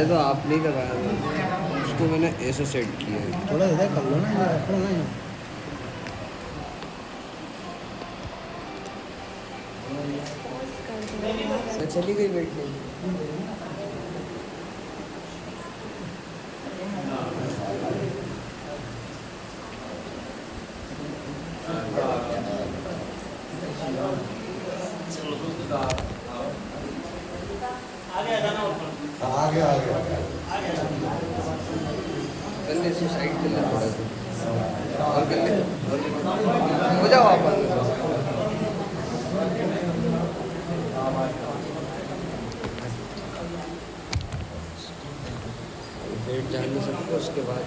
अरे तो आपने ही लगाया था उसको, मैंने ऐसे सेट किया है। थोड़ा इधर कर लो ना, इधर रखो ना यहाँ। मैं चली गई बैठने। आ गया आ गया। कर ले इसको साइड कर ले थोड़ा सा, और कर ले, हो जाओ आप अंदर। बैठ जाने सबको उसके बाद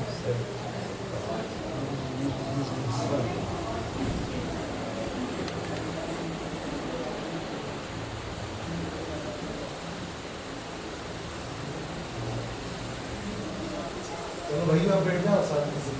चलो भैया बैठ जाओ साथ में से।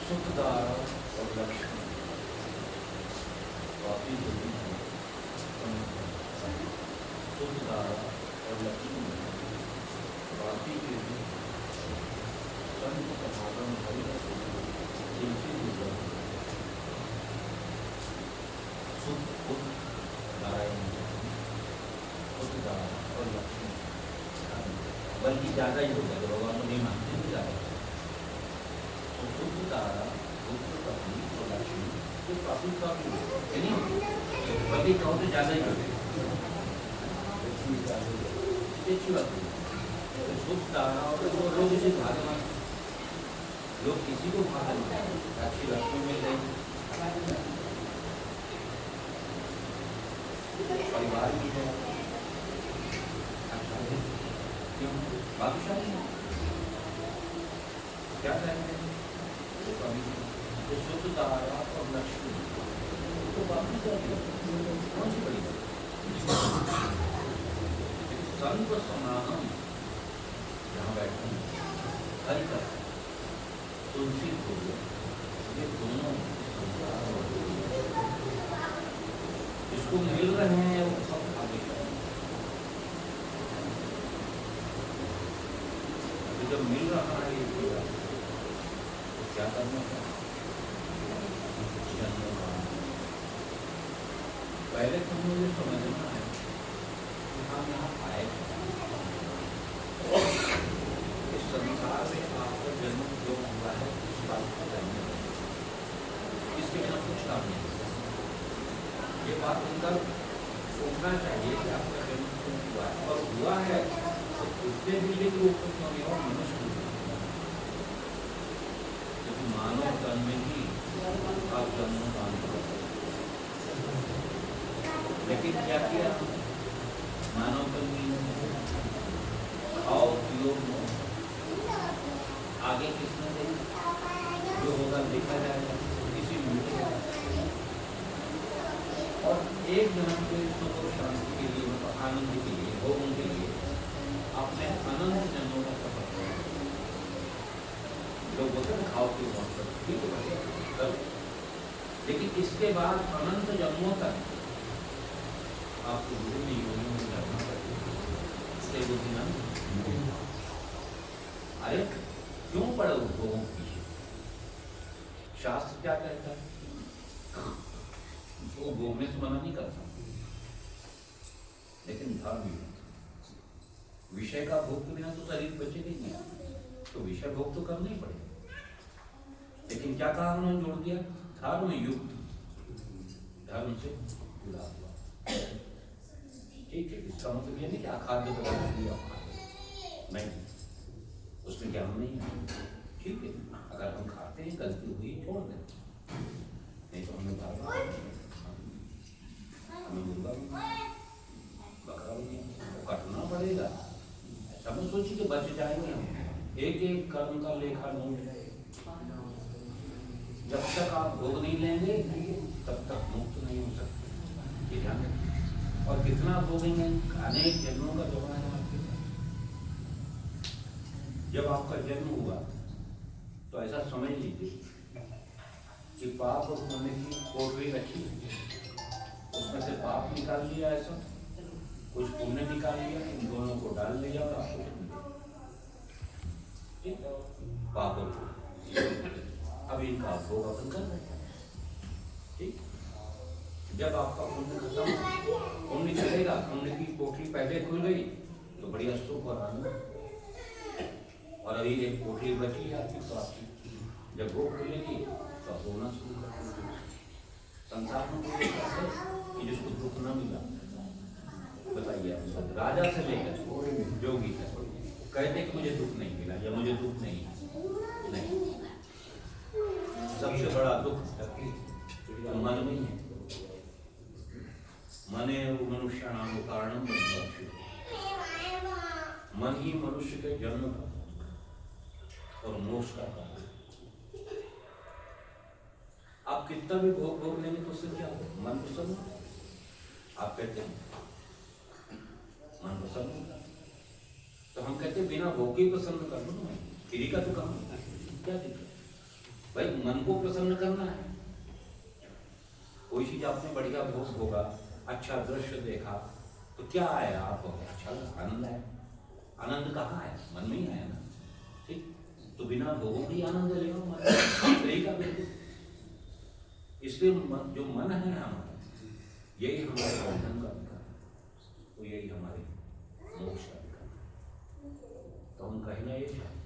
सुखदारा और लक्ष्मी काफी जरूरी है। सुखदारा और लक्ष्मी काफी जरूरी संत समागम हरि सुख बुद्ध नारायण सुखदारा और लक्ष्मी, बल्कि ज्यादा ही हो गया तो भगवान नहीं मानते हैं ज्यादा। तो शुद्ध तारा बुद्ध पत्नी और लक्ष्मी ये काफी काफी बल्कि कहो तो ज्यादा ही होते अच्छी बात है। तो शुद्ध तारा और तो लोग इसे भागवान लोग किसी को भाग नहीं, अच्छी लक्ष्मी मिल गई, परिवार भी है, अच्छा है, क्यों भाग्यशाली है, क्या कहेंगे तो शुद्ध तारा और लक्ष्मी तो बाकी कौन सी बड़ी संत समागम जहाँ बैठे हरि का तुलसी को ये दोनों इसको मिल रहे हैं वो सब आगे जब मिल रहा है ये क्या करना है? पहले तो मुझे समझना है कि हम यहाँ आए इस संसार में आपका जन्म जो हुआ है इस बात को जानने इसके बिना कुछ काम नहीं। ये बात उनका सोचना चाहिए कि आपका जन्म क्यों हुआ है और हुआ है तो उसके भी लिए ऊपर क्यों नहीं और मनुष्य मानव तन में ही आप जन्म दान करो। लेकिन क्या किया मानव तन में खाओ पियो आगे किसने दे जो होगा देखा जाएगा किसी मिलते और एक जन्म के सुख और शांति के लिए मतलब आनंद के लिए भोगों के लिए अपने अनंत जन्मों का सफर लोग बोलते हैं खाओ पियो मत करो, ठीक है, लेकिन इसके बाद अनंत जन्मों तक आपको विभिन्न योनियों में करना पड़ेगा। बुद्धि अरे क्यों पड़े लोगों के पीछे? शास्त्र क्या कहता है? वो भोगने से मना नहीं करता, लेकिन धर्म विषय का भोग के बिना तो शरीर बचेगा ही नहीं, तो विषय भोग तो करना ही पड़ेगा। लेकिन क्या कहा उन्होंने जोड़ दिया? धर्म युक्त, धर्म से जुड़ा हुआ, ठीक है। इसका मतलब ये नहीं कि अखाद्य पदार्थ दिया नहीं, उसमें ज्ञान नहीं है, ठीक है। अगर हम खाते हैं गलती हुई छोड़ दें, नहीं तो हमें हमें मुर्गा बकरा काटना पड़ेगा। समझ सोचिए कि बच जाएंगे हम, एक एक कर्म का लेखा नोट है। जब तक आप भोग नहीं लेंगे तब तक मुक्त नहीं हो सकते, ये ध्यान रखिए। और कितना भोगेंगे? अनेक जन्मों का दोहरा है आपके पास। जब आपका जन्म हुआ तो ऐसा समझ लीजिए कि पाप और पुण्य की कोठरी रखी, उसमें से पाप निकाल लिया, ऐसा कुछ पुण्य निकाल लिया, इन दोनों को डाल लिया और आपको जन्म दिया। ठीक, पाप और पुण्य, अब इनका भोग अपन कर रहे हैं। ठीक, जब आपका पुण्य खत्म, पुण्य चलेगा, पुण्य की कोठरी पहले खुल गई तो बढ़िया सुख और आनंद, और अभी एक कोठरी बची है आपकी, तो आपकी जब वो खुलेगी तो आप रोना शुरू कर देंगे। संसार में कोई ऐसा है कि जिसको दुख न मिला? बताइए आप, राजा से लेकर जोगी तक कहते कि मुझे दुख नहीं मिला या मुझे दुख नहीं। सबसे बड़ा दुख मन में ही है। मने मनुष्य नाम कारणम, मन ही मनुष्य के जन्म का और मोक्ष का कारण। आप कितना भी भोग भोग लेंगे तो उससे क्या हो? मन प्रसन्न होगा। आप कहते हैं मन प्रसन्न होगा, तो हम कहते हैं बिना भोग के प्रसन्न कर लो ना, फ्री का तो काम है, क्या दिक्कत भाई? मन को प्रसन्न करना है। कोई चीज आपने बढ़िया भोग होगा, अच्छा दृश्य देखा तो क्या आया आपको? अच्छा आनंद आया। आनंद कहाँ आया? मन में ही आया ना। ठीक, तो बिना भोगों की आनंद लेगा मन, यही का बिल्कुल। इसलिए जो मन है हमारा, यही हमारे बंधन का विकार है, तो यही हमारे मोक्ष का विकार है। तो हम कहना ये चाहते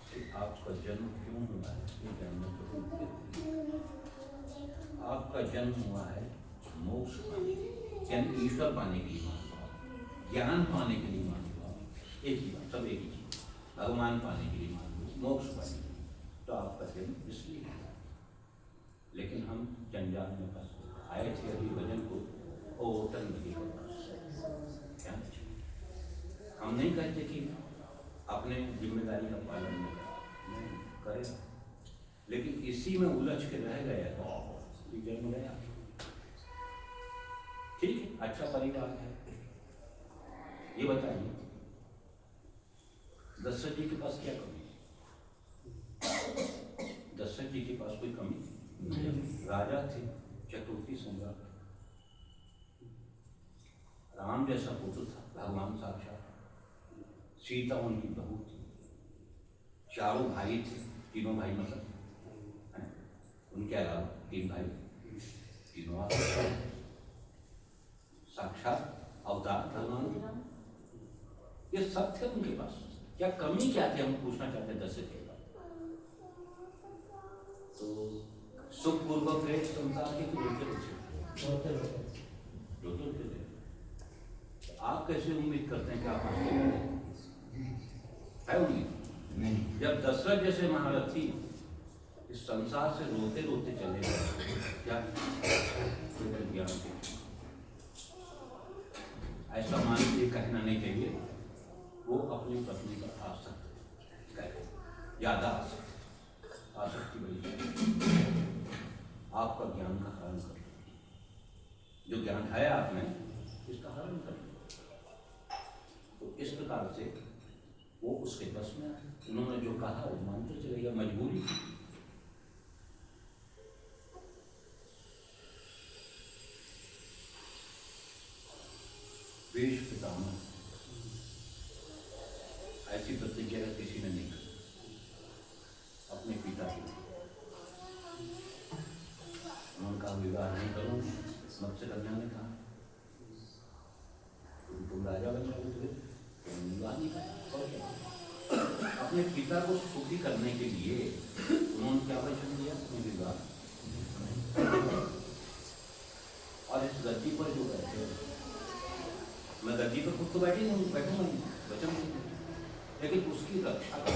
कि आपका जन्म क्यों हुआ है, ये जानना जरूरी है। आपका जन्म हुआ है मोक्ष पाने, यानी ईश्वर पाने के लिए मान, ज्ञान पाने के लिए मान लो, एक ही बात, सब एक ही चीज, भगवान पाने के लिए मान लो, मोक्ष पाने के लिए। तो आपका जन्म इसलिए है। लेकिन हम जंजाल में फंस आए थे अभी भजन को ओटन नदी के पास। क्या हम नहीं कहते कि अपने जिम्मेदारी का पालन नहीं करेगा, लेकिन इसी में उलझ के रह गया तो जन्म गया। ठीक है, अच्छा परिवार है, ये बताइए दशरथ जी के पास क्या कमी? दशरथ जी के पास कोई कमी नहीं। राजा थे, चतुर्थी सम्राट, राम जैसा पुत्र था, भगवान साक्षात, सीता उनकी बहू थी, चारों भाई थे, तीनों भाई मतलब उनके अलावा तीन भाई, तीनों साक्षात अवतार भगवान के नाम, ये सब थे उनके पास। क्या कमी क्या थी, हम पूछना चाहते हैं दशरथ के बाद। तो सुख पूर्वक रहे संसार के जोते थे। आप कैसे उम्मीद करते हैं कि आप है उम्मीद नहीं? जब दशरथ जैसे महारथी इस संसार से रोते रोते चले गए, क्या ज्ञान के ऐसा मान के कहना नहीं चाहिए। वो अपनी पत्नी का आसक्त, ज्यादा आसक्ति बड़ी आपका ज्ञान का हरण कर, जो ज्ञान है आप में इसका हरण कर। तो इस प्रकार से वो उसके बस में, उन्होंने जो कहा वो मानते चले गए, मजबूरी। वेश पितामह, ऐसी प्रतिज्ञा किसी ने नहीं की अपने पिता की। उन्होंने कहा विवाह नहीं करूंगी, मत्स्य कन्या ने कहा तुम राजा बन जाओगे, विवाह नहीं करा। अपने पिता को सुखी करने के लिए उन्होंने क्या वचन दिया? विवाह। और इस गद्दी पर जो बैठे, मैं गद्दी पर खुद तो बैठूंगा नहीं, वचन नहीं, लेकिन उसकी रक्षा कर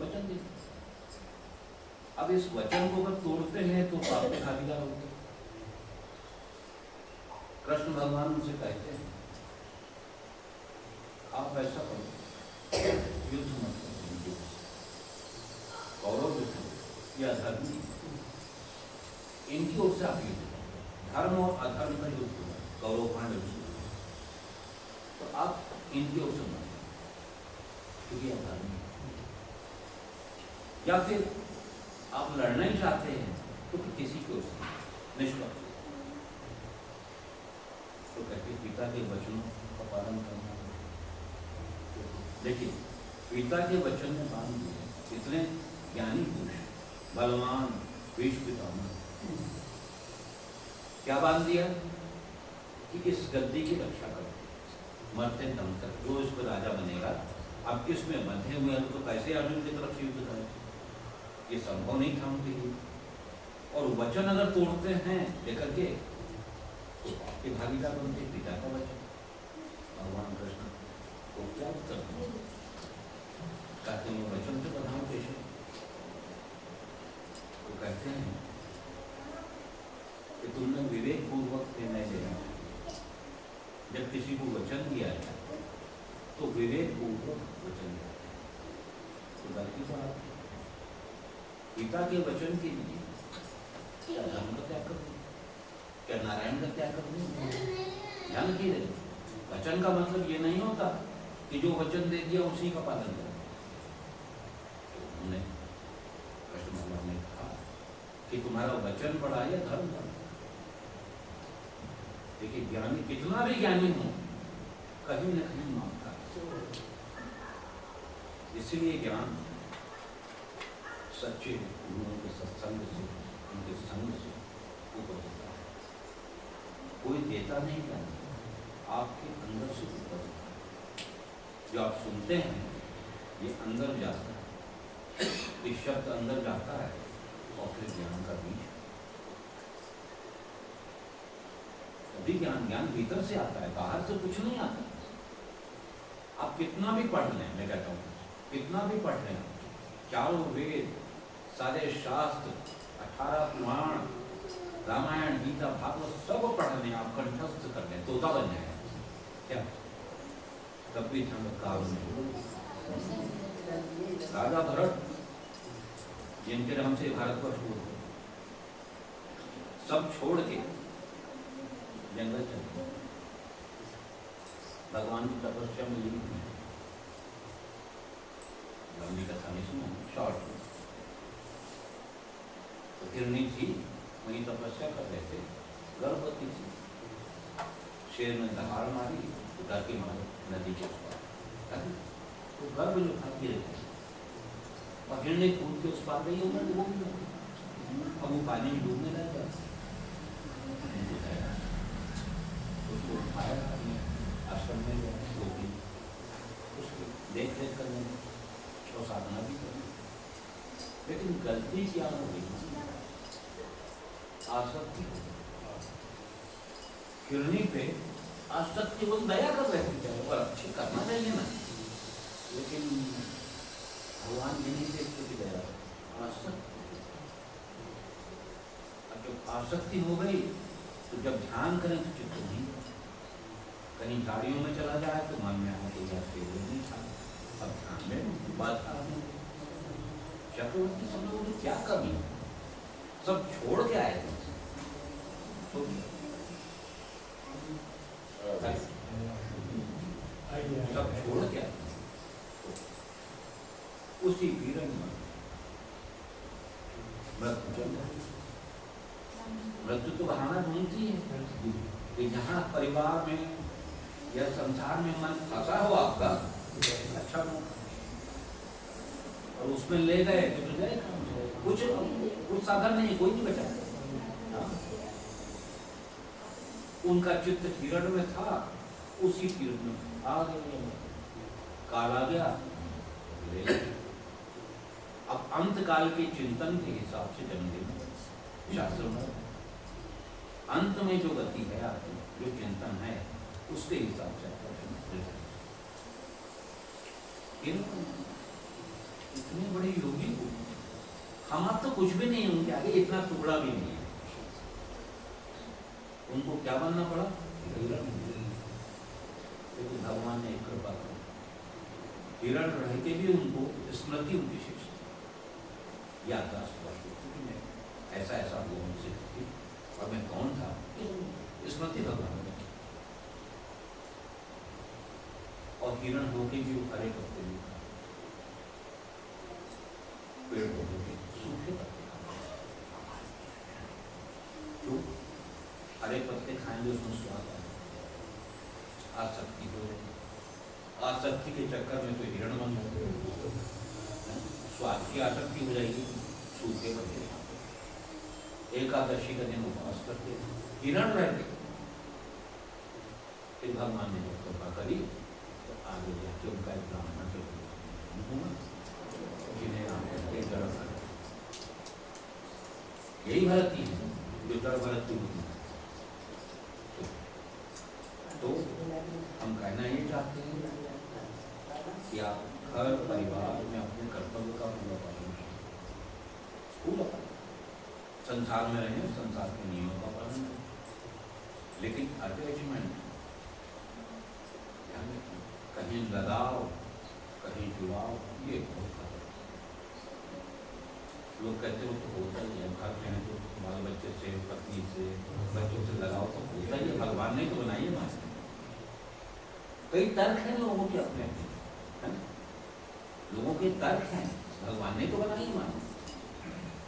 वचन दे। अब इस वचन को अगर तोड़ते हैं तो पाप में भागीदार होते। कृष्ण भगवान उनसे कहते हैं आप ऐसा करो, युद्ध मत करो, कौरव युद्ध या धर्म, इनकी ओर से आप युद्ध करो। धर्म और अधर्म का युद्ध होगा, कौरव पांडव, तो आप इनकी ओर से मत, क्योंकि अधर्मी है। या फिर आप लड़ना ही चाहते हैं तो किसी को निष्पक्ष तो कहते पिता के वचनों का पालन करना। देखिए पिता के वचन में बांध दिए इतने ज्ञानी पुरुष बलवान भीष्म पितामह क्या बांध दिया कि इस गद्दी की रक्षा करो मरते दम तक, जो इसको राजा बनेगा। अब इसमें बंधे हुए हैं तो कैसे अर्जुन की तरफ से युद्ध करें, ये संभव नहीं था उनके लिए। और वचन अगर तोड़ते हैं लेकर के तो आपके भागीदार बनते पिता का वचन। भगवान कृष्ण को क्या उत्तर कहते हैं वचन से बधाओ पेशे तो कहते हैं कि तुमने विवेक पूर्वक निर्णय लेना। जब किसी को वचन दिया जाए तो विवेक पूर्वक वचन दिया तो गलती बात पिता के वचन के लिए क्या धर्म का त्याग कर दूं, क्या नारायण का त्याग कर दूं? ध्यान की रहे वचन का मतलब ये नहीं होता कि जो वचन दे दिया उसी का पालन करें। तो उन्होंने कृष्ण भगवान ने कहा कि तुम्हारा वचन बड़ा या धर्म बड़ा। देखिए ज्ञानी कितना भी ज्ञानी हो कहीं न कहीं मानता है। इसीलिए ज्ञान सच्चे गुरुओं के सत्संग से उनके संग से ऊपर होता है। कोई देता नहीं जानता, आपके अंदर से ऊपर होता है। जो आप सुनते हैं ये अंदर जाता है, ये शब्द अंदर जाता है और फिर ज्ञान का बीज। अभी ज्ञान भीतर से आता है, बाहर से कुछ नहीं आता। आप कितना भी पढ़ लें, मैं कहता हूँ कितना भी पढ़ लें, चारों वेद सारे शास्त्र 18 पुराण रामायण गीता भागवत सब पढ़ लें, आप कंठस्थ कर लें, तोता बन जाएगा क्या? तब भी चमत्कार नहीं। राजा भरत जिनके नाम से भारतवर्ष हुआ सब छोड़ के जंगल चले, भगवान की तपस्या में लीन हुए। लंबी कथा नहीं सुना, शॉर्ट। तो हिरणी थी वही तपस्या कर रहे थे, गर्भवती थी। शेर ने दहाड़ मारी तो जाके मारे नदी के उस पार, तो गर्भ जो था गिर गया और हिरणी कूद के उस पार गई, उन्होंने डूब गया। अब वो पानी में डूबने लग गया, उसको उठाया आश्रम में गया, धोबी उसकी देख रेख करने और साधना भी करनी। लेकिन गलती क्या हो गई, आसक्ति हो गई। हिरणी पे आसक्ति वो दया कर रहे थे और अच्छे करना चाहिए ना, लेकिन भगवान ये नहीं देखते कि दया आसक्ति। अब जब आसक्ति हो गई तो जब ध्यान करें तो चित्त नहीं, कहीं झाड़ियों में चला जाए तो मन में आना चाहिए नहीं था। अब ध्यान में बात चक्रवर्ती समझो क्या कमी, सब छोड़ के आए थे तो सब छोड़ के आए उसी पीड़न में मृत्यु तो बहाना ढूंढती है कि जहाँ परिवार में या संसार में मन फंसा हो आपका अच्छा मौका, और उसमें ले गए तो गए, कुछ साधन नहीं, कोई नहीं बचा। उनका चित्त किरण में था, उसी किरण में आ गए, काल आ गया ले गए। अब अंत काल के चिंतन के हिसाब से जन्मदिन शास्त्र में अंत में जो गति है आपकी, जो चिंतन है उसके हिसाब से इतने बड़े योगी को हम आप तो कुछ भी नहीं, उनके आगे इतना टुकड़ा भी नहीं है। उनको क्या बनना पड़ा, लेकिन भगवान ने एक कृपा की, हिरण रह के भी उनको स्मृति उनकी शेष याददाश्त ऐसा ऐसा हुआ उनसे और मैं कौन था, स्मृति भगवान ने। और हिरण होके भी वो हरे करते भी पेड़ पौधों के सूखे पत्ते तो हरे पत्ते खाएंगे उसमें स्वाद आएगा। आसक्ति हो जाएगी, आसक्ति के चक्कर में तो हिरण बन जाएगा, स्वाद की आसक्ति हो जाएगी, सूखे पत्ते खाते। एकादशी का दिन उपवास करते हिरण रहते। फिर भगवान ने जब कृपा करी तो आगे जाके उनका एक ब्राह्मण जो जिन्हें आप कहते हैं गर्भ भरत। यही भरती है जो गर्भ भरत की बुद्धि। तो हम कहना ये चाहते हैं कि आप घर परिवार में अपने कर्तव्य का पूरा पालन करें, संसार में रहें, संसार के नियमों का पालन करें, लेकिन अटैचमेंट कहीं लगाव कहीं जुड़ाव ये बहुत खतरा। लोग कहते हो तो होता ही है, घर में है तो बाल बच्चे से, पत्नी से, बच्चों से लगाव तो होता ही है, भगवान ने तो बनाई है माँ। कई तर्क हैं लोगों के अपने है ना, लोगों के तर्क हैं, भगवान ने तो बनाई है माँ।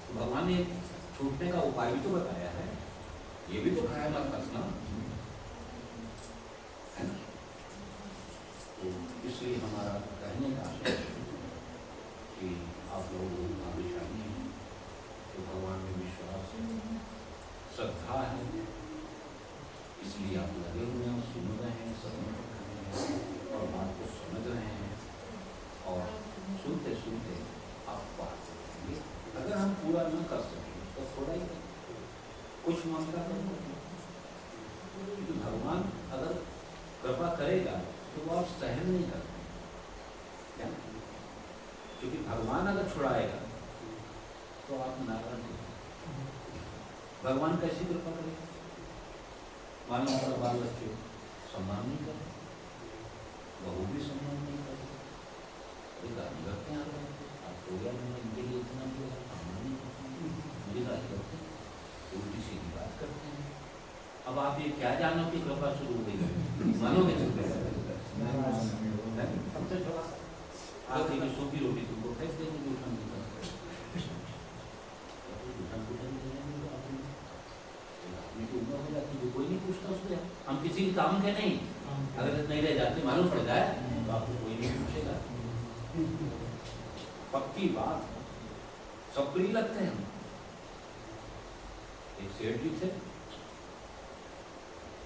तो भगवान ने छूटने का उपाय भी तो बताया है, ये भी तो खाया मत फंसना है ना। तो इसलिए हमारा कहने का आशय है कि आप लोग भाग्यशाली हैं, तो भगवान में विश्वास है, श्रद्धा है, इसलिए आप लगे हुए हैं, सुन रहे हैं, श्रवण कर रहे हैं और बात को समझ रहे हैं और सुनते सुनते आप बात करेंगे। अगर हम पूरा न कर सकें तो थोड़ा ही कुछ मामला करेंगे, क्योंकि भगवान अगर कृपा करेगा तो वो आप सहन नहीं करते क्या, क्योंकि भगवान अगर छुड़ाएगा तो आप नाराज हो। भगवान कैसी कृपा करेगा, मान लो हमारा बाल बच्चे सम्मान नहीं करे, बहू भी सम्मान नहीं करे, गाली करते हैं आप हो गया, मैंने इनके लिए इतना दिया, सम्मान नहीं करते, मुझे गाली करते हैं, उल्टी सीधी बात करते हैं। अब आप ये क्या जानो कि कृपा शुरू हो गई, मानोगे सबसे छोड़ा आखिरी की सूखी रोटी तुमको फेंक देंगे, जूठन अपनी की उम्र हो जाती है, कोई नहीं पूछता उससे, हम किसी के काम के नहीं, अगर नहीं रह जाते मालूम पड़ जाए तो आपको कोई नहीं पूछेगा। पक्की बात, सब प्रिय लगते हैं। एक सेठ जी थे,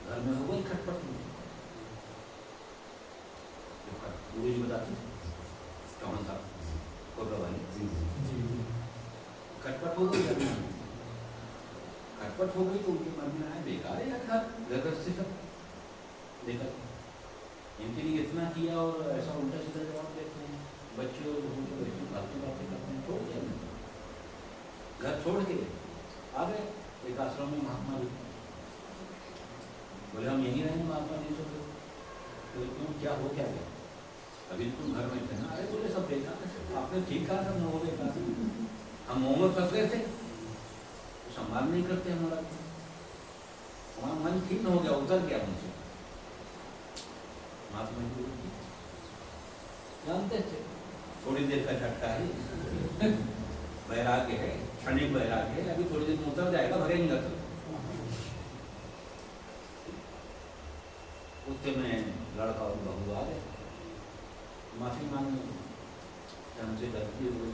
घर में हो गई खटपट, गुरु जी बताते थे चौहान साहब को दवाई खटपट हो गई, खटपट हो गई तो उनके मन में आया बेकार है घर गृहस्थी सब देखा, इनके लिए इतना किया और ऐसा उल्टा सीधा जवाब देते हैं, बच्चे और फालतू बातें करते हैं। छोड़ दिया घर, छोड़ के आ गए एक आश्रम में महात्मा जी, बोले हम यहीं रहेंगे महात्मा जी से, तो क्यों क्या हो क्या गया, अभी तुम घर में थे ना, अरे बोले सब देखा आपने ठीक कहा, सब न हो गया, हम मुँह में फंस गए थे, तो सम्मान नहीं करते हमारा, हमारा मन ठीक न हो गया, उतर गया मुझसे। महात्मा जी जानते थे थोड़ी देर का झटका है, वैराग्य है, क्षणिक वैराग्य है, अभी थोड़ी देर में उतर जाएगा, भगेंगे तो। उतने में लड़का और बहू आ गए, माफी मांगने, हमसे गलती हो गई,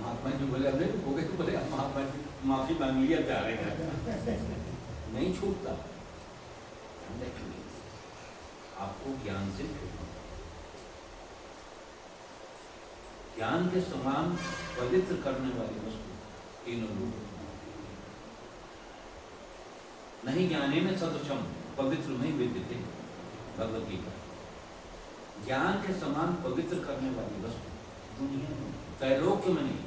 महात्मा जी बोले अरे हो गए, तो बोले महात्मा जी माफी मांग लिया, जा रहे नहीं छूटता। आपको ज्ञान से छूटना, ज्ञान के समान पवित्र करने वाली वस्तु तीनों लोग नहीं, ज्ञाने में सदृशम पवित्र में विद्यते, भगवत गीता। ज्ञान के समान पवित्र करने वाली वस्तु दुनिया में, त्रैलोक्य में नहीं,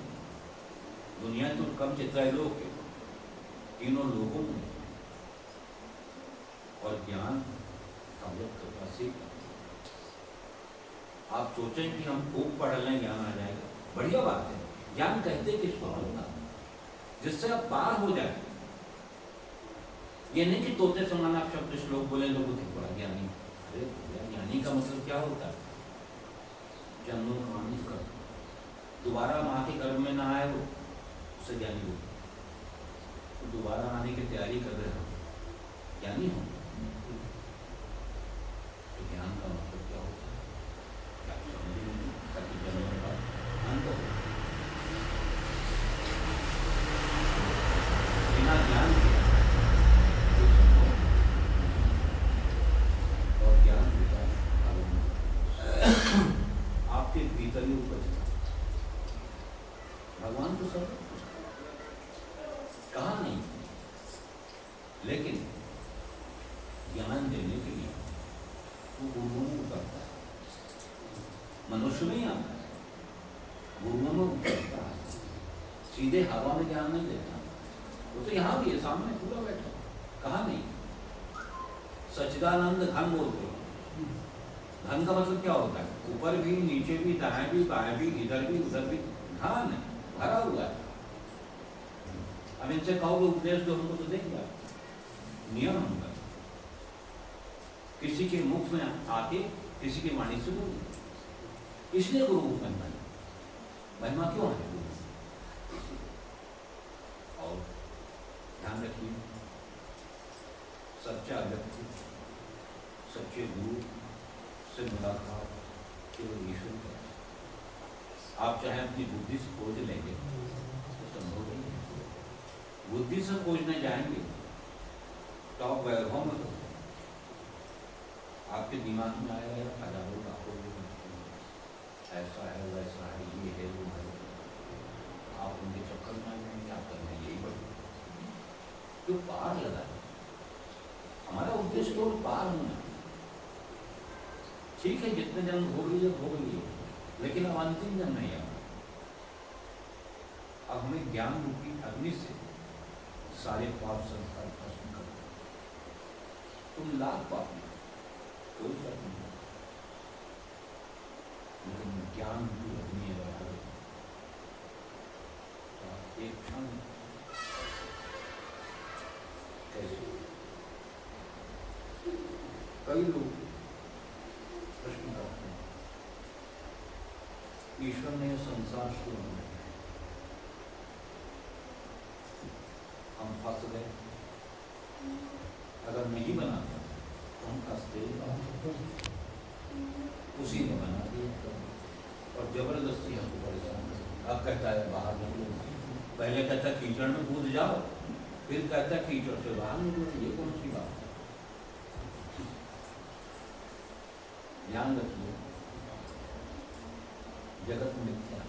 दुनिया तो कम से त्रैलोक्य, तीनों लोगों में, और ज्ञान कृपा से। आप सोचें कि हम खूब पढ़ लें ज्ञान आ जाएगा, बढ़िया बात है, ज्ञान कहते किसको होता, जिससे आप पार हो जाए। ये नहीं कि तोते समान आप शब्द श्लोक बोले लोग बड़ा ज्ञानी, अरे ज्ञानी का मतलब क्या होता है? जन्मों कामित कर, दोबारा माँ के गर्भ में ना आए वो, उससे ज्ञानी हो। तो दोबारा आने की तैयारी कर रहे हो, ज्ञानी हो। तो ज्ञान का मतलब क्या होता है? क्या समझेंगे? ताकि जन्मों का अंत हो। बिना ज्ञान के कोई संभव नहीं। और ज्ञान होता है आपके भीतर ही उपजता। भगवान तो सब कहा नहीं, लेकिन ज्ञान देने के लिए वो गुरुओं में उतरता है, मनुष्य में ही आता है, गुरुओं में उतरता है। सीधे हवा में ज्ञान नहीं देता। वो तो यहाँ भी है, सामने पूरा बैठा, कहा नहीं। सच्चिदानंद घन बोलते हो। घन का मतलब क्या होता है? ऊपर भी, नीचे भी, दाएं भी, बाएं भी, इधर भी, उधर भी, घन है, भरा हुआ है। अब इनसे कहोगे उपदेश दो, हमको तो देंगे आप। नियम होगा, किसी के मुख में आके किसी की वाणी से बोल, इसलिए गुरु महिमा है। महिमा क्यों है? और ध्यान रखिए, सच्चा व्यक्ति, सच्चे गुरु से मुलाकात केवल ईश्वर का। आप चाहे अपनी बुद्धि से खोज लेंगे तो संभव नहीं है। बुद्धि से खोजने जाएंगे तो आप वैभव में हो, आपके दिमाग में आएगा हजारों लाखों लोग ऐसा है, वैसा है, ये है, वो है। आप उनके चक्कर में आएंगे, आप करना यही बढ़े जो पार लगा है। हमारा उद्देश्य केवल पार होना। ठीक है, जितने जन्म भोग लिए भोग लिए, लेकिन अब अंतिम जन्म नहीं आया। अब हमें ज्ञान रूपी अग्नि से सारे पाप संस्कार भस्म कर। तुम लाख पाप में कोई फर्क नहीं, लेकिन ज्ञान की अग्नि है। एक क्षण कैसे कई लोग प्रश्न करते हैं, ईश्वर ने संसार शुरू बनाया, हम फंस गए। अगर नहीं बनाता तो हम फंसते उसी ने बना दिया और जबरदस्ती हमको परेशान कर। अब कहता है बाहर निकलो, पहले कहता कीचड़ में कूद जाओ, फिर कहता कीचड़ से बाहर निकलो। ये कौन सी बात है? ध्यान रखिए, जगत मिथ्या,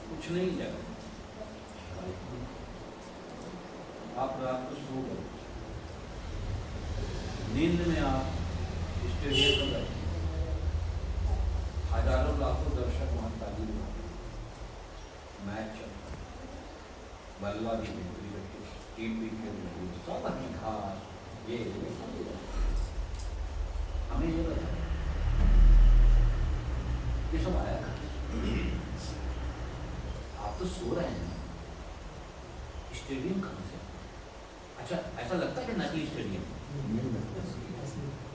कुछ नहीं जगत। आप रात को सो गए, नींद में आप स्टेडियम पर बैठे, हजारों लाखों दर्शक वहां ताली बजा, मैच चल रहा, बल्ला भी बैठे, टीवी खेल रही, सब घास, ये हमें ये बता, ये सब आया कहाँ? आप तो सो रहे हैं, स्टेडियम कहाँ से? अच्छा, ऐसा लगता है नकली स्टेडियम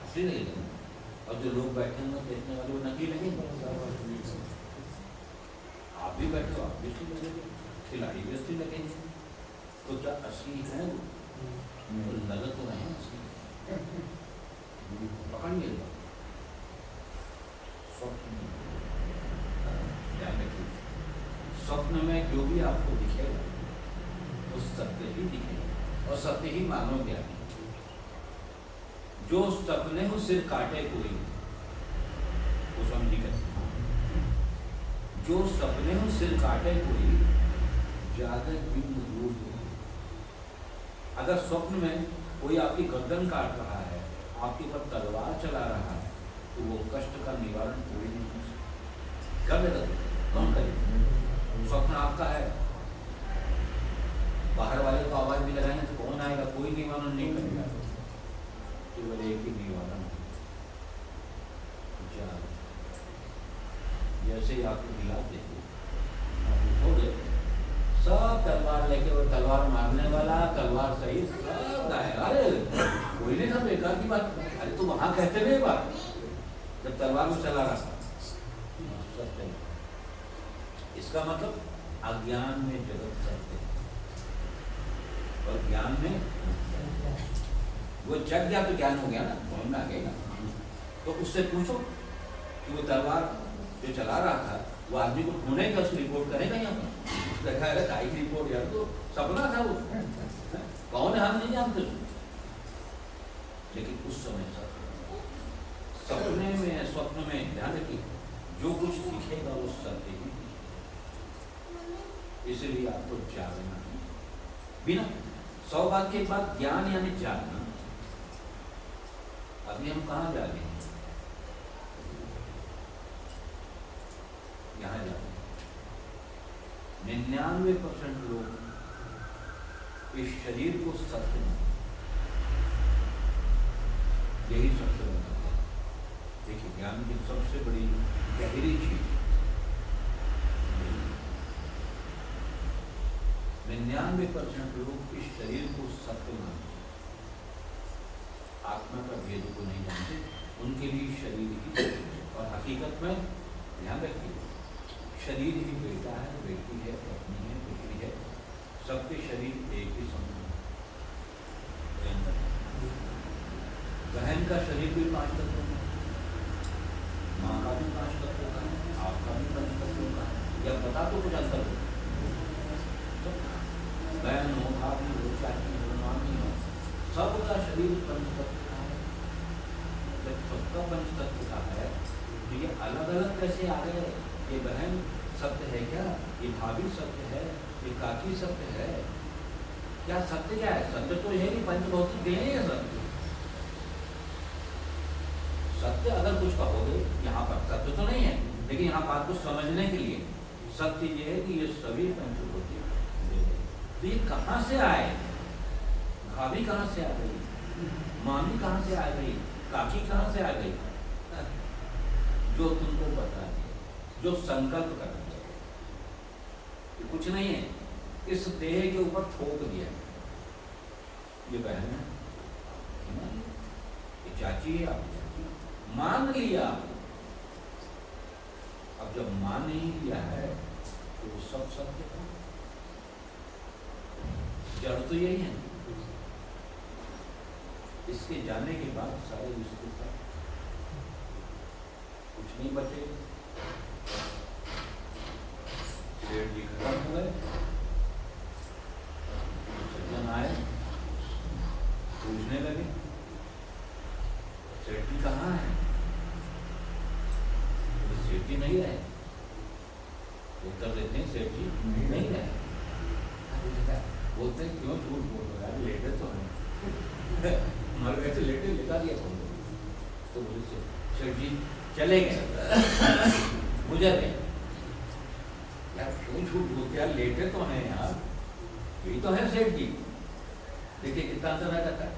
असली लगेगा, और जो लोग बैठे हैं देखने वाले वो नकली लगेंगे। आप भी बैठे हो, आप भी असली लगेंगे, खिलाड़ी भी असली लगेंगे। तो क्या असली है वो? लग तो रहे हैं असली, पकड़िए। स्वप्न में जो भी आपको दिखेगा वो सत्य ही दिखेगा और सत्य ही मानोगे आप। जो सपने को सिर काटे कोई, वो समझी कर, जो सपने को सिर काटे कोई जागत बिंब दूर हो। अगर स्वप्न में कोई आपकी गर्दन काट रहा है, आपके ऊपर तलवार चला रहा है, तो वो कष्ट का निवारण कोई नहीं कर सकता। कर देगा कौन करेगा? स्वप्न आपका है, बाहर वाले को आवाज भी लगाएंगे तो कौन आएगा? कोई निवारण नहीं करेगा, केवल एक ही निवारण। जैसे ही आपको दिला देंगे, आप उठोगे, सब तलवार लेके, वो तलवार मारने वाला, तलवार सही, सब गायब। अरे कोई नहीं था, बेकार की बात। अरे तो कहते नहीं बात, जब तलवार को चला रहा था सत्य नहीं। इसका मतलब अज्ञान में जगत सत्य और ज्ञान में वो जग गया तो ज्ञान हो गया ना, समझ में आ गया ना। तो उससे पूछो कि वो तलवार जो चला रहा था वो आदमी को ढूंढेगा, उसको रिपोर्ट करेगा यहाँ पर, देखा है काई की रिपोर्ट यार, तो सपना था वो, कौन है हम नहीं जानते। लेकिन उस समय सपने में स्वप्न में ध्यान रखिए, जो कुछ दिखेगा वो सत्य ही, इसलिए आपको जागना बिना 100 बात के बाद ज्ञान यानी जागना। अभी हम कहाँ जा रहे हैं, यहाँ जा रहे हैं। 99% लोग इस शरीर को सत्य में, यही सबसे बड़ा है। देखिए ज्ञान की सबसे बड़ी गहरी चीज 99% लोग इस शरीर को सत्य मानते, आत्मा का भेद को नहीं जानते, उनके लिए शरीर ही। और हकीकत में ध्यान रखिए, शरीर ही बेटा है, बेटी है, पत्नी है, पुत्री है, सबके शरीर एक ही समान है। बहन का शरीर भी 5 तत्वों का, माँ का भी 5 तत्वों का, आपका भी 5 तत्वों का, या बता तो कुछ अंतर हो, बहन हो, भाभी हो, चाची हो, मामी हो, सबका शरीर 5 तत्व का है। जब सबका 5 तत्व का है तो ये अलग अलग कैसे आ गए? ये बहन सत्य है क्या? ये भाभी सत्य है? ये काकी सत्य है क्या? सत्य क्या है? सत्य तो है कि पंचभौतिक देह है सत्य। सत्य अगर कुछ कहोगे यहाँ पर सत्य तो नहीं है, लेकिन यहाँ बात को समझने के लिए सत्य ये है कि ये सभी पंचभौतिक देह है। तो ये कहाँ से आए? भाभी कहाँ से आ गई? मामी कहाँ से आ गई? काकी कहाँ से आ गई? जो तुमको पता है, जो संकल्प करना चाहिए, ये कुछ नहीं है, इस देह के ऊपर थोप दिया। ये बहन है, ये चाची है, आप मान लिया। अब जब मान ही लिया है तो वो सब सत्य है। जड़ तो यही है, इसके जाने के बाद सारे रिश्ते का कुछ नहीं बचे। सेठ जी खत्म हो गए, सज्जन आए, पूछने लगे सेठ जी कहाँ है? तो सेठ जी नहीं रहे। उत्तर देते हैं सेठ जी नहीं रहे। बोलते हैं क्यों झूठ बोल रहे हैं? लेटे तो हैं, मर गए थे, लेटे लिखा दिया तुम। तो बोले सेठ जी चले गए, गुजर गए। यार क्यों झूठ बोलते यार, लेटे तो हैं यार, यही तो है सेठ जी। देखिए कितना अंतर रहता है।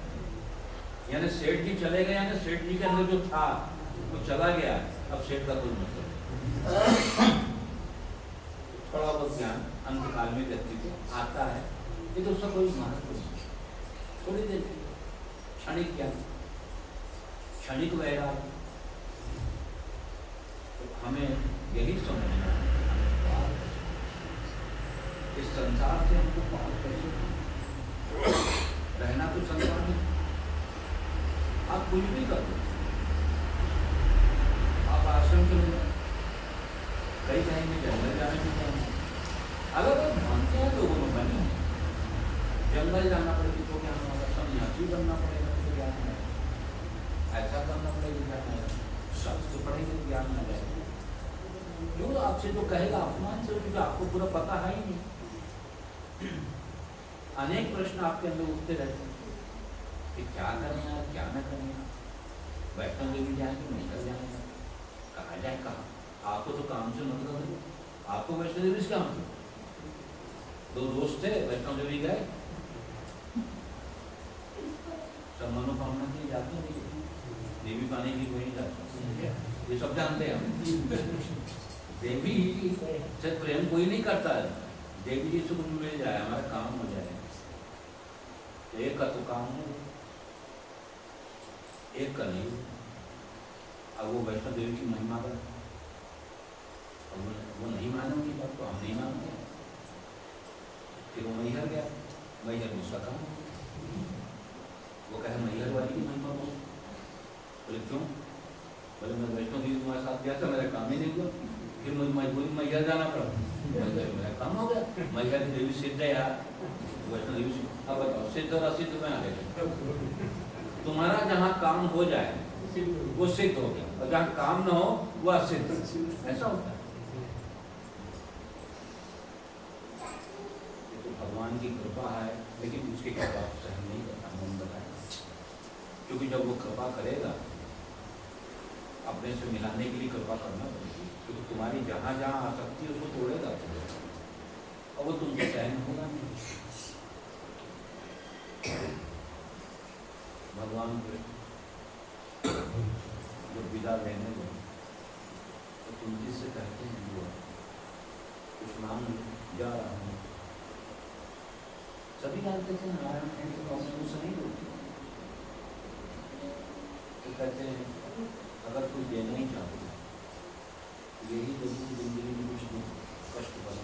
यानी सेठ जी चले गए, यानी सेठ जी के अंदर जो था वो चला गया, अब सेठ का कोई मतलब। थोड़ा बहुत ज्ञान अंतकाल में व्यक्ति को आता है, ये तो उसका कोई महत्व नहीं। थोड़ी देर क्षणिक ज्ञान, क्षणिक वैराग्य। तो हमें यही समझना है, इस संसार से हमको बहुत कैसे रहना। तो संसार में आप कुछ भी कर दो, आप आश्रम के लोग कई कहेंगे जंगल जाने की क्या, अलग अलग मानते हैं लोगों में बनी है। जंगल जाना पड़ेगा तो क्या होगा, सन्यासी बनना पड़ेगा तो ज्ञान है, ऐसा करना पड़ेगा ज्ञान है, शास्त्र पढ़ेंगे ज्ञान न जाएगा। जो आपसे जो कहेगा अपमान से, क्योंकि आपको पूरा पता है ही नहीं। अनेक प्रश्न आपके अंदर उठते रहते हैं कि क्या करें यार, क्या न करें। वैष्णव देवी जाएंगे, निकल जाएंगे, कहाँ जाए कहाँ? आपको तो काम से मतलब है, आपको वैष्णव देवी से क्या मतलब? 2 दोस्त थे, वैष्णव देवी गए, सब मनोकामना के लिए जाते हैं, देवी पाने की कोई नहीं जाता, ये सब जानते हैं हम। देवी से प्रेम कोई नहीं करता है, देवी जी से कुछ मिल जाए, हमारा काम हो जाए। एक का तो काम हो, एक का नहीं। अब वो वैष्णो देवी की महिमा का वो नहीं माने उनकी बात तो हम नहीं मानते। फिर वो मैहर गया, मैहर में उसका काम, वो कहे मैहर वाली की महिमा बोलो। बोले क्यों? बोले मैं वैष्णो देवी तुम्हारे साथ गया था, मेरा काम ही नहीं हुआ, फिर मुझे मजबूरी मैहर जाना पड़ा, मेरा काम हो गया। मैहर देवी सिद्ध है यार, वैष्णो देवी सिद्ध। अब बताओ सिद्ध और असिद्ध में आ गए। तुम्हारा जहाँ काम हो जाए वो सिद्ध हो गया, और जहाँ काम न हो वो असिद्ध, ऐसा होता है। तो भगवान की कृपा है, लेकिन उसकी कृपा सहन नहीं करता, मन बताया। क्योंकि जब वो कृपा करेगा, अपने से मिलाने के लिए कृपा करना पड़ेगी, क्योंकि तुम्हारी जहाँ जहाँ आसक्ति है उसको तोड़ेगा, और वो तुमसे सहन होगा नहीं। भगवान जब विदा लेने दो तो तुम जिससे कहते हैं वो कुछ नाम जा रहा हूँ, सभी जानते थे नारायण है तो उसे नहीं रोकते। तो कहते हैं अगर कोई देना ही चाहते यही तो जिंदगी में कुछ कष्ट बना।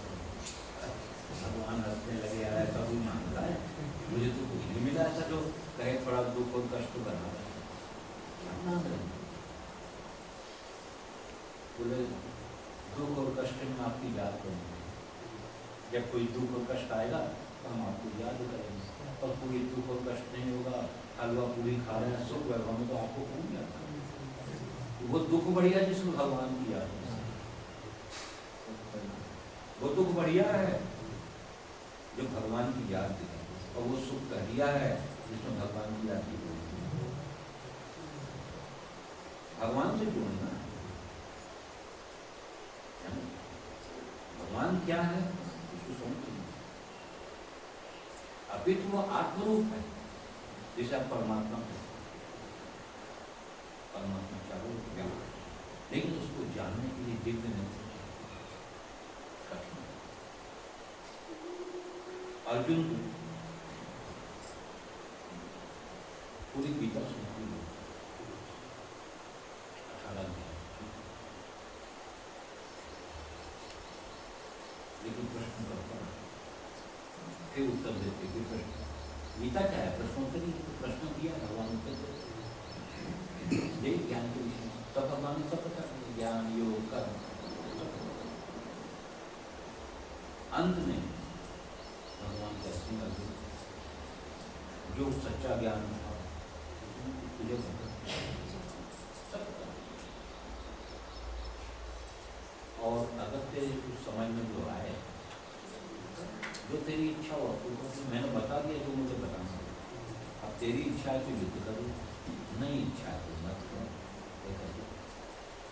भगवान हंसने लगे, यार ऐसा कोई मांगता है, मुझे तो कुछ नहीं मिला ऐसा जो कहे थोड़ा दुख और कष्ट बना। बोले दुख और कष्ट में आपकी याद करेंगे, जब कोई दुख और कष्ट आएगा तो हम आपको याद करेंगे, और कोई दुख और कष्ट नहीं होगा, हलवा पूरी खा रहे हैं सुख वैभव में, तो आपको कौन जाता है? वो दुख बढ़िया जिसमें भगवान की याद है, वो दुख बढ़िया है जो भगवान की याद है, और वो सुख बढ़िया है जिसमें भगवान की याद है। भगवान से जुड़ना, भगवान क्या है उसको समझना। अभी तो वो आत्मरूप है, जैसे आप परमात्मा है, परमात्मा चारों ज्ञान, लेकिन उसको जानने के लिए दिव्य नहीं कठिन। अर्जुन को पूरी गीता सुनाई, 18 लेकिन प्रश्न करता है, फिर उत्तर देते, फिर प्रश्न। गीता क्या है? प्रश्नोत्तरी। प्रश्न किया, भगवान उत्तर देते, यही ज्ञान के विषय। तब भगवान ने सब बता दिया, ज्ञान योग कर्म। अंत में भगवान कहते हैं जो सच्चा ज्ञान था तुझे और अगर तेरे कुछ समझ में जो आए, जो तेरी इच्छा हो, तो मैंने बता दिया जो मुझे बताना है। अब तेरी इच्छा है तो युद्ध करो, नहीं इच्छा है तो मत करो।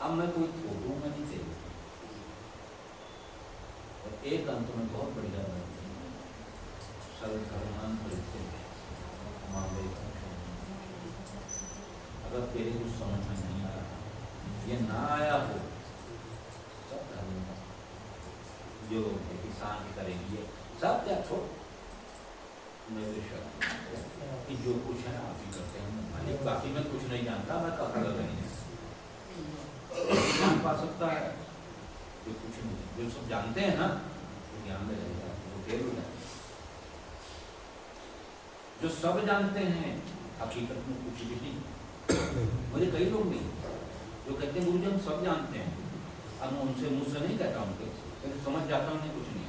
अब मैं कोई थोड़ूंगा नहीं तेरे। और एक अंत में बहुत बढ़िया बात है, सर्वधर्मान परित्यज्य मामे अगर तेरे कुछ समझ में नहीं आ रहा, ये ना आया हो, सब धर्म जो किसान करेंगे सब क्या छोड़, मेरे शर्त कि जो कुछ है आप ही करते हैं मालिक, बाकी मैं कुछ नहीं जानता, मैं कब कर नहीं जान पा सकता है जो कुछ नहीं, जो सब जानते हैं ना तो ज्ञान में रहेगा, वो फेल हो जाए। जो सब जानते हैं हकीकत में कुछ भी नहीं। मुझे कई लोग नहीं जो कहते हैं गुरुजी हम सब जानते हैं, अब मैं उनसे मुझसे नहीं कहता उनके, समझ जाता हूँ नहीं कुछ नहीं।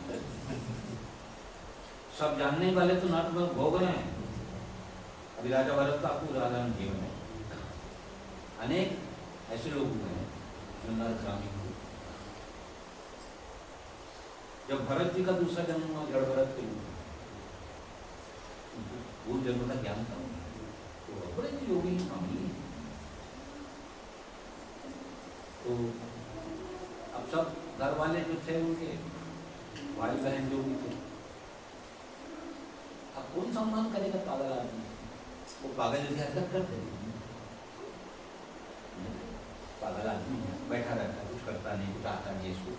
सब जानने वाले तो नाटक में भोग रहे हैं। अभी राजा भरत का आपको उदाहरण जीवन में अनेक ऐसे लोग हुए हैं जो नरकामी हुए। जब भरत जी का दूसरा जन्म हुआ, जड़ भरत के रूप वो जन्म का ज्ञान था, तो बड़े योगी अमीर। तो अब सब घर वाले जो थे उनके भाई बहन जो भी थे, अब कौन सम्मान करेगा पागल आदमी? वो पागल जैसे हरकत करते, पागल आदमी बैठा रहता, कुछ करता नहीं, कुछ आता नहीं इसको।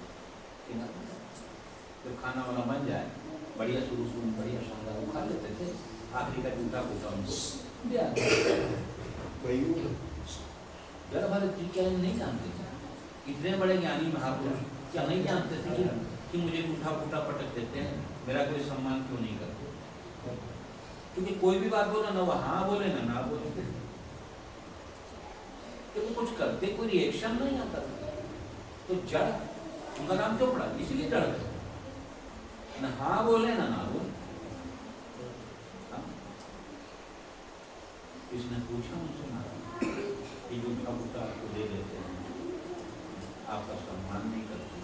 जब खाना वाना बन जाए बढ़िया शुरू शुरू बढ़िया शानदार वो खा लेते थे, आखिरी का टूटा फूटा उनको जरा भरत जी क्या नहीं जानते थे? इतने बड़े ज्ञानी महापुरुष क्या नहीं जानते थे कि मुझे उठा फूटा पटक देते हैं, मेरा कोई सम्मान क्यों नहीं करते? क्योंकि कोई भी बात बोला ना वो हाँ बोले ना बोले, तो वो कुछ करते, कोई रिएक्शन नहीं आता। तो जड़, उनका नाम क्यों पड़ा? इसीलिए जड़ है, ना हाँ बोले ना बोले। इसने पूछा उनसे, महाराज ये उठा फूटा आपको दे देते हैं, आपका सम्मान नहीं करते,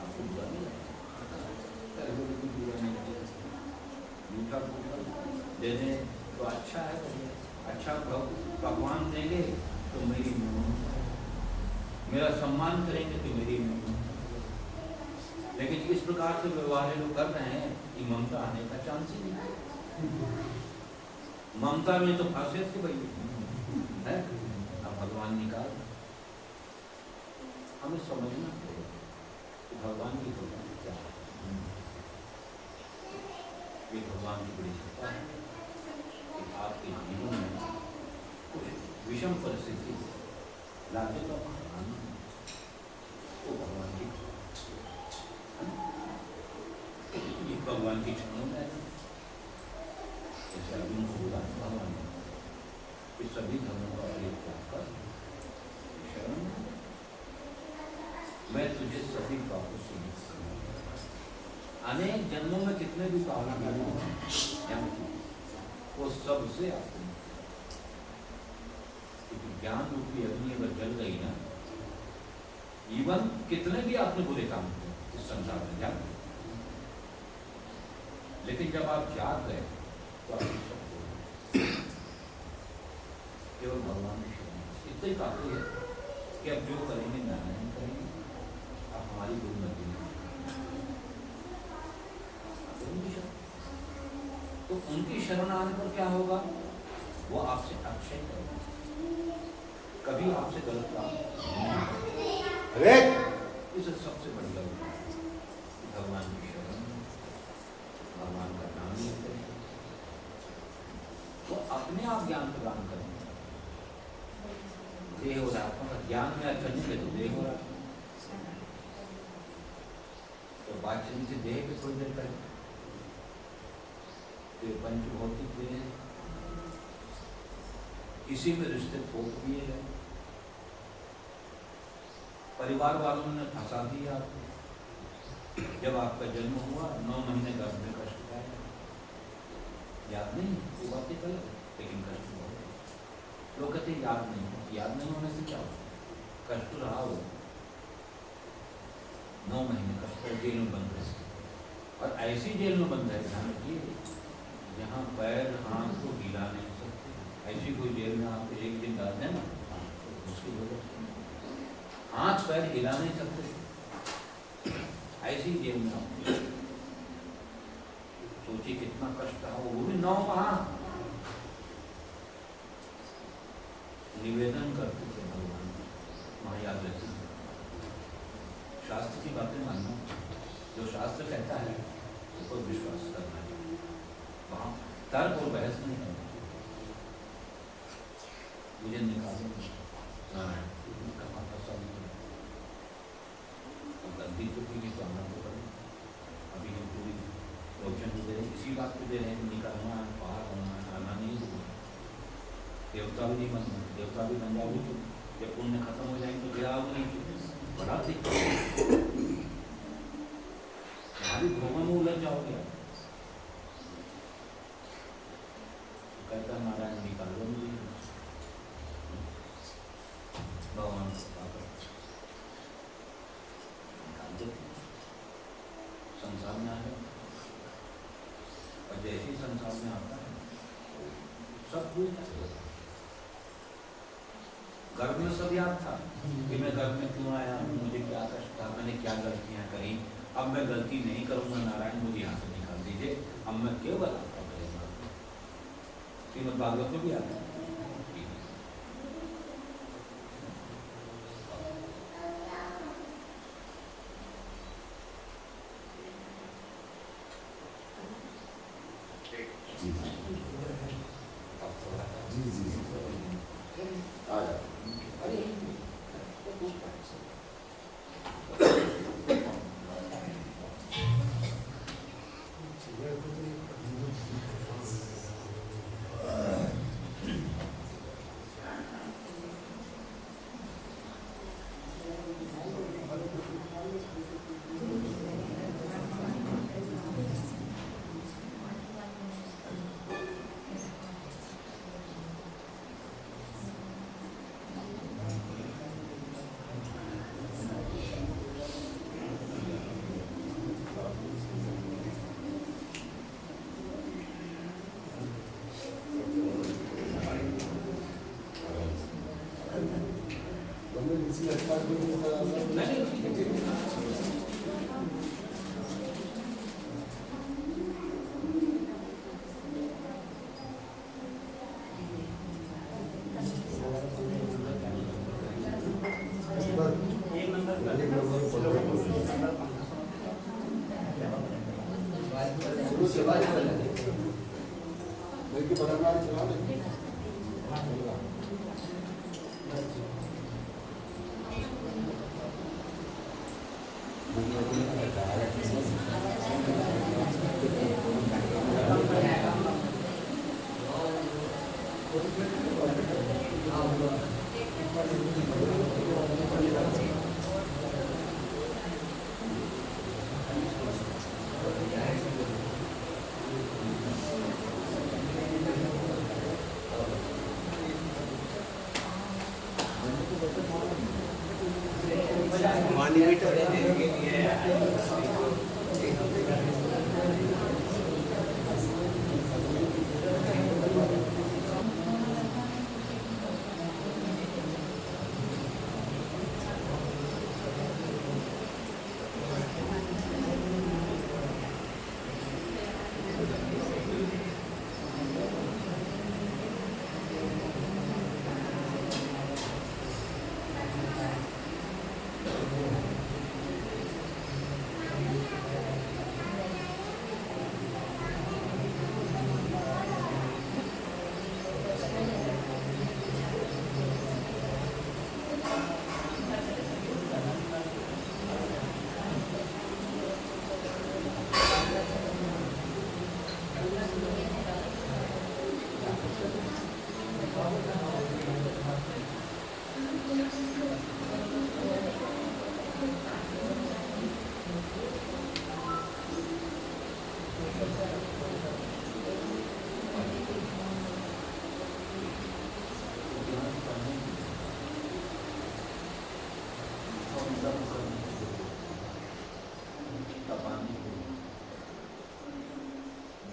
आपको बुरा नहीं लगता? उठा फूटा देने तो अच्छा है, अच्छा भगवान देंगे तो मेरी मेरा सम्मान करेंगे तो मेरी, लेकिन इस प्रकार से व्यवहार लोग कर रहे हैं कि ममता आने का चांस ही नहीं। ममता में तो खासियत की भाई है, अब भगवान निकाल। हमें समझना पड़ेगा कि भगवान की कृपा क्या है। ये भगवान की बड़ी कृपा है कि आपके जीवन में कुछ विषम परिस्थिति लागे तो भगवान की, ये भगवान की क्षमता है। जैसे अर्जुन को बोला भगवान ने इस सभी धर्मों का प्रयोग कर शरण मैं तुझे सभी पापों से अनेक जन्मों में कितने भी पाप वो सबसे आते हैं, क्योंकि ज्ञान रूपी अग्नि अगर जल गई ना, इवन कितने भी आपने बुरे काम किए इस संसार में जाग, लेकिन जब आप जाग गए तो आपकी सब केवल भगवान की शरण इतने काफी है कि अब जो करेंगे नारायण करेंगे, अब हमारी गुरु नदी तो उनकी शरण आने पर क्या होगा? वो आपसे अक्षय करेगा, कभी आपसे गलत काम। इसे सबसे बड़ी गलत भगवान की शरण, भगवान का नाम लेते हैं, वो अपने आप ज्ञान प्रदान करेंगे। देह हो रहा है ज्ञान में अच्छा नहीं है तो देह हो रहा, तो बातचीत से देह पे थोड़ी देर करें, पंचभौतिक देह इसी में रिश्ते थोप दिए गए, परिवार वालों ने फंसा दिया आपको। जब आपका जन्म हुआ 9 महीने गर्भ में कष्ट पाया, याद नहीं वो बातें गलत है, लेकिन कष्ट बहुत। लोग कहते याद नहीं होने से क्या होता? कष्ट रहा हो, 9 महीने कष्ट जेल में बंद रहे, और ऐसी जेल में बंद रहे ध्यान रखिए जहाँ पैर हाथ को हिला नहीं सकते, ऐसी कोई जेल में आप एक दिन डाल दें ना, उसकी जरूरत हाथ पैर हिला नहीं सकते, ऐसी जेल में आप सोचिए कितना कष्ट रहा, वो भी 9 माह निवेदन करते थे भगवान, वहाँ याद रखिए शास्त्र की बातें मानना, जो शास्त्र कहता है उस पर विश्वास करना है, वहाँ तर्क और बहस नहीं करना। मुझे निकालो नारायण गलती तो की तो आना तो पड़े, अभी हम पूरी प्रवचन दे रहे हैं, इसी बात पे दे रहे हैं, निकलना पार होना आना नहीं होगा, देवता भी नहीं बनना, देवता भी बन जाओगे तो जब पुण्य खत्म हो जाएंगे तो गिराओगे नहीं, बड़ा दिक्कत भारी भोगों में उलझ जाओगे। कहता नारायण निकालो मुझे, भगवान निकाल देते संसार में आए, और जैसे ही संसार में आता है सब भूल जाते। गर्भ में सब याद था कि मैं गर्भ में क्यों आया, मुझे क्या कष्ट था, मैंने क्या गलतियां करी, अब मैं गलती नहीं करूंगा, नारायण मुझे यहाँ से निकाल दीजिए, अब मैं केवल आपका करेगा। श्रीमद् भागवत में भी आता है जी जी आ जाओ।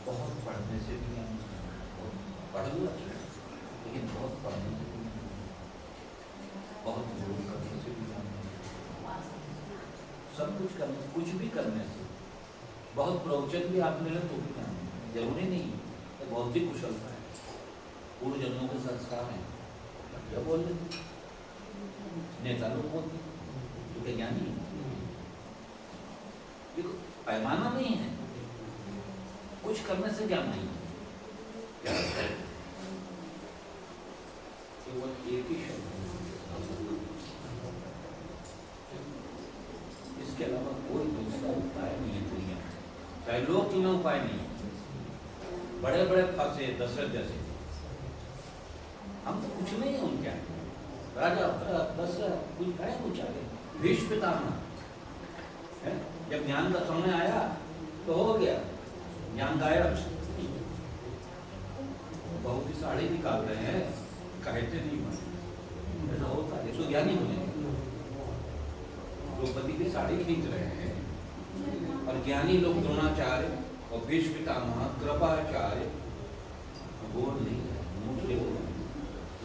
बहुत पढ़ने से भी ज्ञान नहीं होता। पढ़ लो लेकिन बहुत पढ़ने से भी ज्ञान नहीं होता। बहुत योग करने से भी ज्ञान नहीं होता। सब कुछ करने, कुछ भी करने से, बहुत प्रवचन भी आप ले लें तो भी ज्ञान नहीं, जरूरी नहीं है। भौतिक कुशलता है, पूर्व जन्मों के संस्कार हैं, क्या बोल रहे नेता लोग बोलते तो क्या ज्ञानी है? ये पैमाना नहीं है, कुछ करने से ज्ञान नहीं है। केवल एक ही शब्द, इसके अलावा कोई दूसरा उपाय नहीं है दुनिया में। चाहे लोग तुम्हें उपाय नहीं है, बड़े बड़े फंसे दशरथ जैसे, हम तो कुछ नहीं है उनके आगे। राजा दशरथ कुछ कहे कुछ आगे, भीष्म पितामह है। जब ज्ञान का समय आया तो हो गया, ज्ञान गायब। बहुत ही साड़ी निकाल रहे हैं, कहते नहीं बने, ऐसा होता है। इसको ज्ञानी बने, द्रौपदी की साड़ी खींच रहे हैं, और ज्ञानी लोग द्रोणाचार्य और भीष्म पितामह कृपाचार्य बोल नहीं रहे, मुंह से बोल,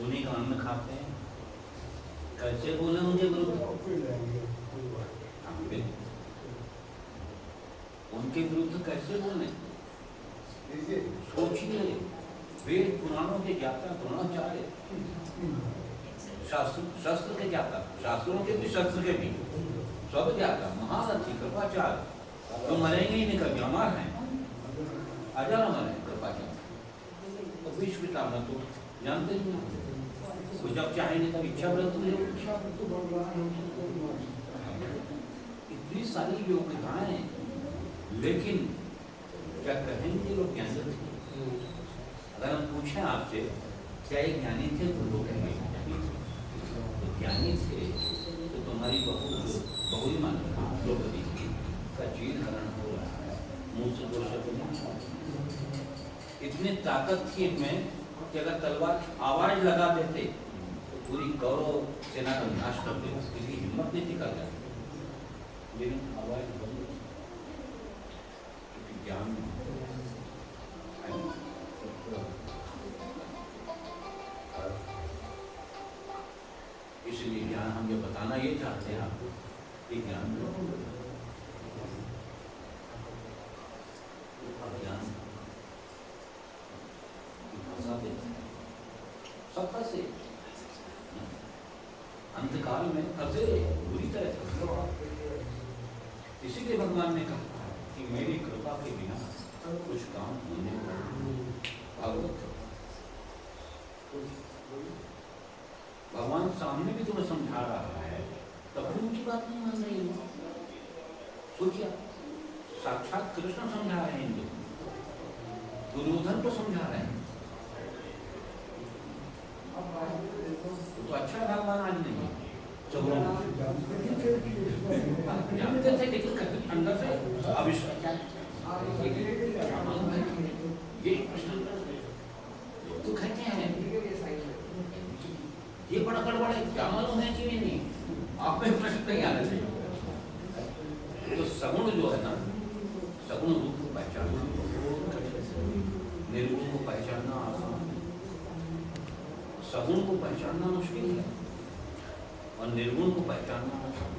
उन्हीं का अन्न खाते हैं। कैसे बोले उनके विरुद्ध? उनके विरुद्ध कैसे बोले? सोचिए, वेद पुराणों के ज्ञाता द्रोणाचार्य, शास्त्र के ज्ञाता, शास्त्रों के भी शस्त्र के भी सब ज्ञाता, महारथी कृपाचार्य, तो मरेंगे ही नहीं कभी, अमर हैं, अजर अमर है कृपाचार्य। तो भीष्म पितामह तो जानते ही नहीं, तो जब चाहेंगे तब इच्छा मृत्यु है। इतनी सारी योग्यताएं, लेकिन क्या कहेंगे लोग ज्ञानी थे? अगर हम पूछें आपसे क्या ये ज्ञानी थे तो लोग कहेंगे तो ज्ञानी थे, तो तुम्हारी बहु ही मान द्रौपदी का चीरहरण हो रहा है, मुंह से दो शब्द नहीं। इतनी ताकत थी इनमें कि अगर तलवार आवाज लगा देते तो पूरी कौरव सेना का विनाश कर देते, किसी की हिम्मत नहीं निकल जाती, लेकिन आवाज बंद, क्योंकि ज्ञान इसलिए ज्ञान हम ये बताना ये चाहते हैं आपको कि ज्ञान लो, अज्ञान फंसा देते हैं, सब फंसे, अंतकाल में फंसे, बुरी तरह फंसे। इसीलिए भगवान ने कहा कि मेरी कृपा के बिना कुछ काम होने भागवत। भगवान सामने भी तुम्हें समझा रहा है, तब भी उनकी बात नहीं मान रही है। सोचिए, साक्षात कृष्ण समझा रहे हैं, दुर्योधन को समझा रहे हैं, तो अच्छा भगवान आज नहीं है। जानते थे लेकिन अंदर से अविश्वास, ये तो कहते हैं ये बड़ा गड़बड़ है, क्या मालूम है कि नहीं, आप में प्रश्न नहीं आना चाहिए। तो सगुण जो है ना, सगुण रूप को पहचानना, निर्गुण को पहचानना आसान, सगुण को पहचानना मुश्किल है और निर्गुण को पहचानना आसान।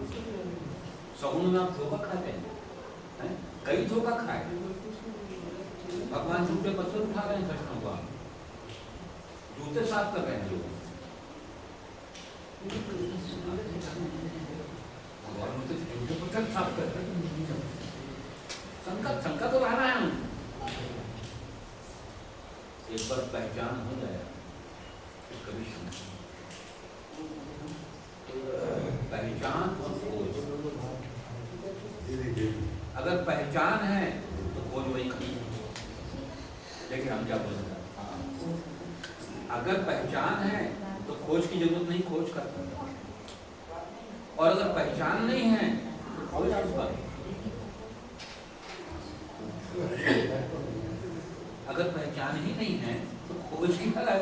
सगुण में आप धोखा खाते हैं, कई धोखा खाए। भगवान झूठे पत्थर उठा रहे हैं कृष्ण को, जूते साफ कर रहे हैं लोग, झूठे पत्थर साफ कर रहे हैं। शंका तो रहना है। एक बार पहचान हो जाए तो कभी पहचान और खोज, अगर पहचान है तो खोज वही खड़ी। देखिए हम क्या बोल रहे हैं, अगर पहचान है तो खोज की जरूरत नहीं, खोज करता। और अगर पहचान नहीं है तो खोज किस बात। अगर पहचान ही नहीं है तो खोज की क्या है,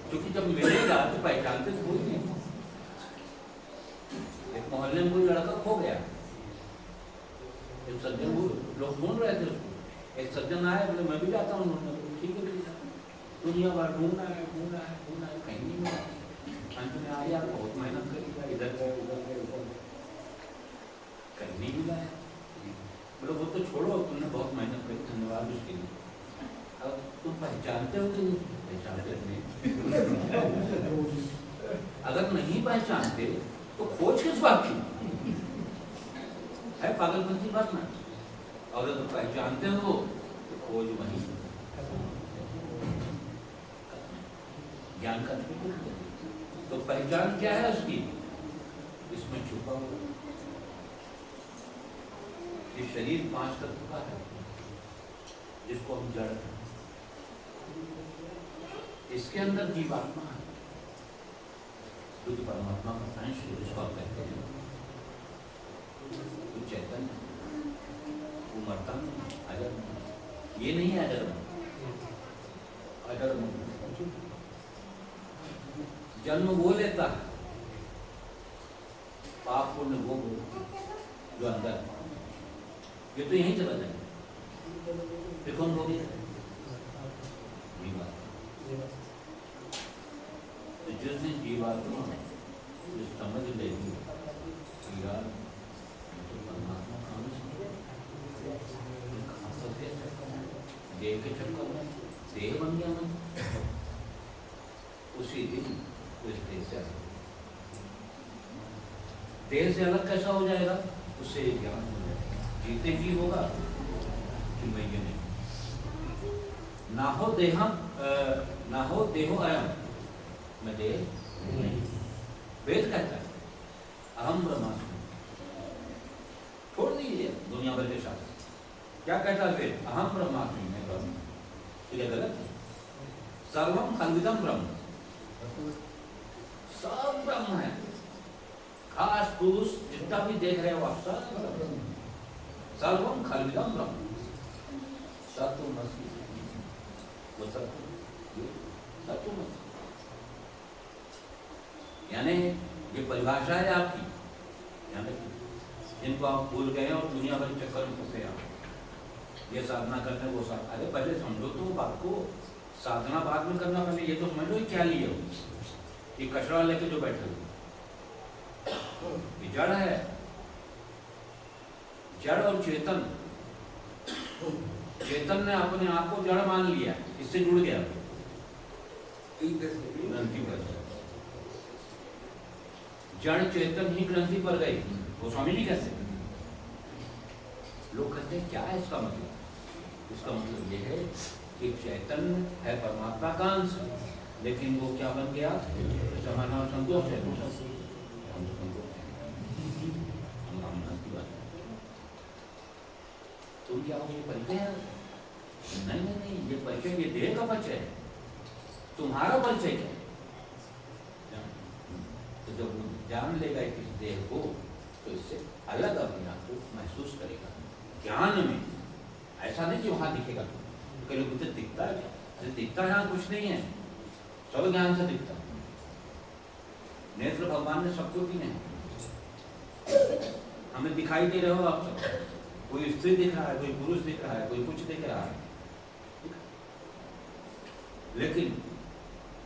क्योंकि जब मिलेगा तो पहचानते तो खोज नहीं। एक मोहल्ले में कोई लड़का खो गया, एक सज्जन लोग ढूंढ रहे थे उसको, एक सज्जन आया, बोले मैं भी जाता हूँ, ठीक है दुनिया भर ढूंढना है, कहीं नहीं मिला। अंत में आया, बहुत मेहनत करेगा, इधर गए उधर गए उधर गए, कहीं नहीं मिला है। बोले वो तो छोड़ो, तुमने बहुत मेहनत करी, धन्यवाद उसके लिए। अब तुम पहचानते हो कि नहीं? पहचानते नहीं। अगर नहीं पहचानते तो खोज किस बात की है, पागलपंती बात ना। अगर तो पहचानते हो तो खोज वही, ज्ञान का तो पहचान क्या है उसकी, इसमें छुपा हुआ। ये शरीर 5 तत्व का है जिसको हम जड़ है, इसके अंदर जीवात्मा है, शुद्ध परमात्मा का अंश जिसको आप कहते हैं। तो चैतन्य वो मरता नहीं, अजर नहीं। ये नहीं है अजर, अजर जन्म वो लेता है, पाप पुण्य वो जो अंदर है, ये तो यहीं चला जाएगा। फिर कौन हो गया? तो जिस दिन जीवात्मा जो समझ लेगी यार तो परमात्मा देह के चक्कर में देह बन गया मैं, उसी दिन उस देह से अलग, देह से अलग कैसा हो जाएगा? उससे ज्ञान हो जाएगा, जीते जी होगा कि मैं ये नहीं, ना हो देहो अयम, मैं देह नहीं। वेद कहता है अहम ब्रह्मास्मि, छोड़ दीजिए दुनिया भर के शास्त्र, क्या कहता है वेद? अहम ब्रह्मास्मि, मैं ब्रह्म। तो यह गलत है। सर्वम खल्विदम ब्रह्म, सब ब्रह्म है, खास पुरुष जितना भी देख रहे हो आप सब ब्रह्म। सर्वम खल्विदम ब्रह्म, सत्वमसि, वो सत्वमसि, यानी ये परिभाषा है आपकी, यानी जिनको आप भूल गए और दुनिया भर चक्कर में फंसे आप, ये साधना करने वो साधना। अरे पहले समझो तो बात को, साधना बाद में करना, पहले ये तो समझ लो क्या लिए हो, ये कचरा लेके जो बैठे हो, ये जड़ है, जड़ और चेतन। चेतन ने अपने आप को जड़ मान लिया, इससे जुड़ गया, ग्रंथि पर जड़ चेतन ही ग्रंथि पर गई। वो स्वामी जी कहते हैं, लोग कहते हैं क्या है इसका मतलब? इसका मतलब ये है कि चैतन्य है परमात्मा का अंश, लेकिन वो क्या बन गया? हमारा संतोष है, हम तो संतोष हैं, हम रामनाथ की बात है। तुम क्या हो, ये परिचय है? नहीं नहीं नहीं, ये परिचय, ये देह का परिचय है। तुम्हारा परिचय क्या है? तो जब जान लेगा इस देह को, तो इससे अलग अपने आप को महसूस करेगा। ज्ञान में ऐसा नहीं कि वहां दिखेगा, तो कई लोग मुझे दिखता है क्या? अरे दिखता है, कुछ नहीं है, सब ज्ञान से दिखता है। नेत्र भगवान ने सबको दिए हैं, हमें दिखाई दे रहे हो आप सब। कोई स्त्री दिख रहा है, कोई पुरुष दिख रहा है, कोई कुछ दिख रहा है, लेकिन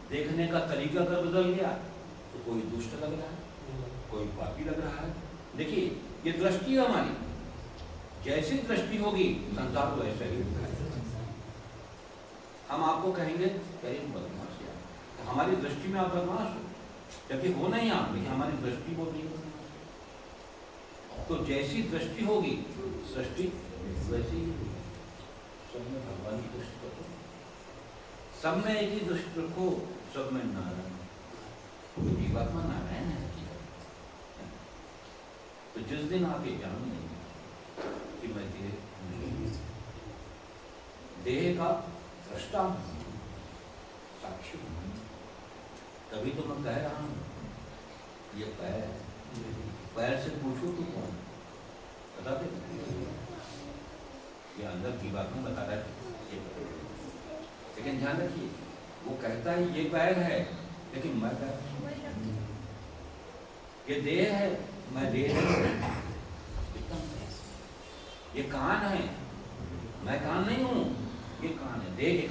देखने का तरीका अगर बदल गया तो कोई दुष्ट लग रहा है, कोई पापी लग रहा है। देखिए, ये दृष्टि है हमारी, जैसी दृष्टि होगी संसार को वैसा ही दिखाएगा। हम आपको कहेंगे कहीं बदमाश यार, तो हमारी दृष्टि में आप बदमाश हो, जबकि हो नहीं आप, लेकिन हमारी दृष्टि बोल रही है। तो जैसी दृष्टि होगी सृष्टि वैसी ही होगी। सब में भगवान की दृष्टि रखो, सब में एक ही दृष्टि रखो, सब में नारायण, जीवात्मा नारायण है। तो जिस दिन आप ये जान लेंगे कि मैं देह का दृष्टा हूं, साक्षी हूं, तभी तो मैं कह रहा हूं ये पैर, पैर से पूछो तो कौन बता दे? ये अंदर जीवात्मा बता रहा है, लेकिन ध्यान रखिए, वो कहता है ये पैर है, लेकिन मैं पैर नहीं। ये देह है, मैं देह नहीं। ये कान है, मैं कान नहीं हूं, ये कान है, देह है।